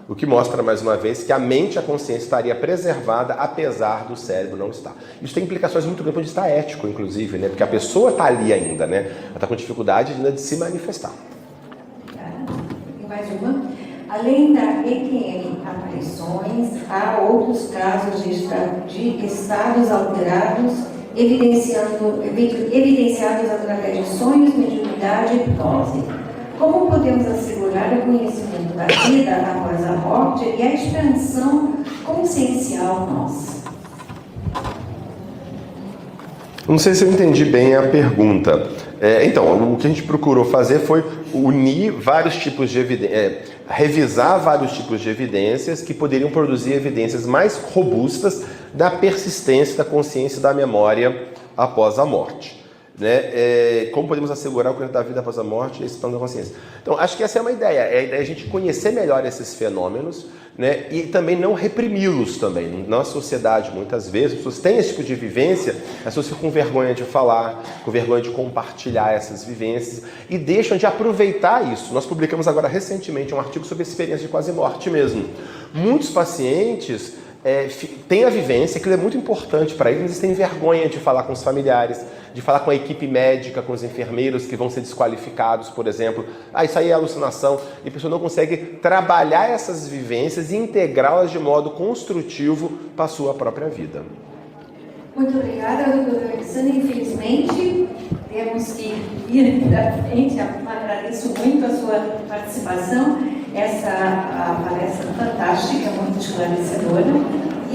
O que mostra, mais uma vez, que a mente e a consciência estaria preservada, apesar do cérebro não estar. Isso tem implicações muito grandes, onde está ético, inclusive, né? Porque a pessoa está ali ainda, né? Ela está com dificuldade ainda de se manifestar. E mais uma. Além da EQM aparições, há outros casos de estados alterados, evidenciados através de sonhos, mediunidade e hipnose. Como podemos assegurar o conhecimento da vida após a morte e a expansão consciencial nossa? Não sei se eu entendi bem a pergunta. Então, o que a gente procurou fazer foi unir vários tipos de evidências, revisar vários tipos de evidências que poderiam produzir evidências mais robustas da persistência da consciência e da memória após a morte. Né? Como podemos assegurar o curso da vida após a morte e esse plano da consciência. Então, acho que essa é uma ideia, é a ideia de a gente conhecer melhor esses fenômenos, né? E também não reprimi-los também. Na sociedade, muitas vezes, as pessoas têm esse tipo de vivência, as pessoas ficam com vergonha de falar, com vergonha de compartilhar essas vivências e deixam de aproveitar isso. Nós publicamos agora recentemente um artigo sobre experiência de quase morte mesmo. Muitos pacientes têm a vivência, aquilo é muito importante para eles, mas eles têm vergonha de falar com os familiares, de falar com a equipe médica, com os enfermeiros que vão ser desqualificados, por exemplo. Isso aí é alucinação. E a pessoa não consegue trabalhar essas vivências e integrá-las de modo construtivo para a sua própria vida. Muito obrigada, doutora Alexandre. Infelizmente, temos que ir para frente. Agradeço muito a sua participação. Essa palestra fantástica, muito esclarecedora.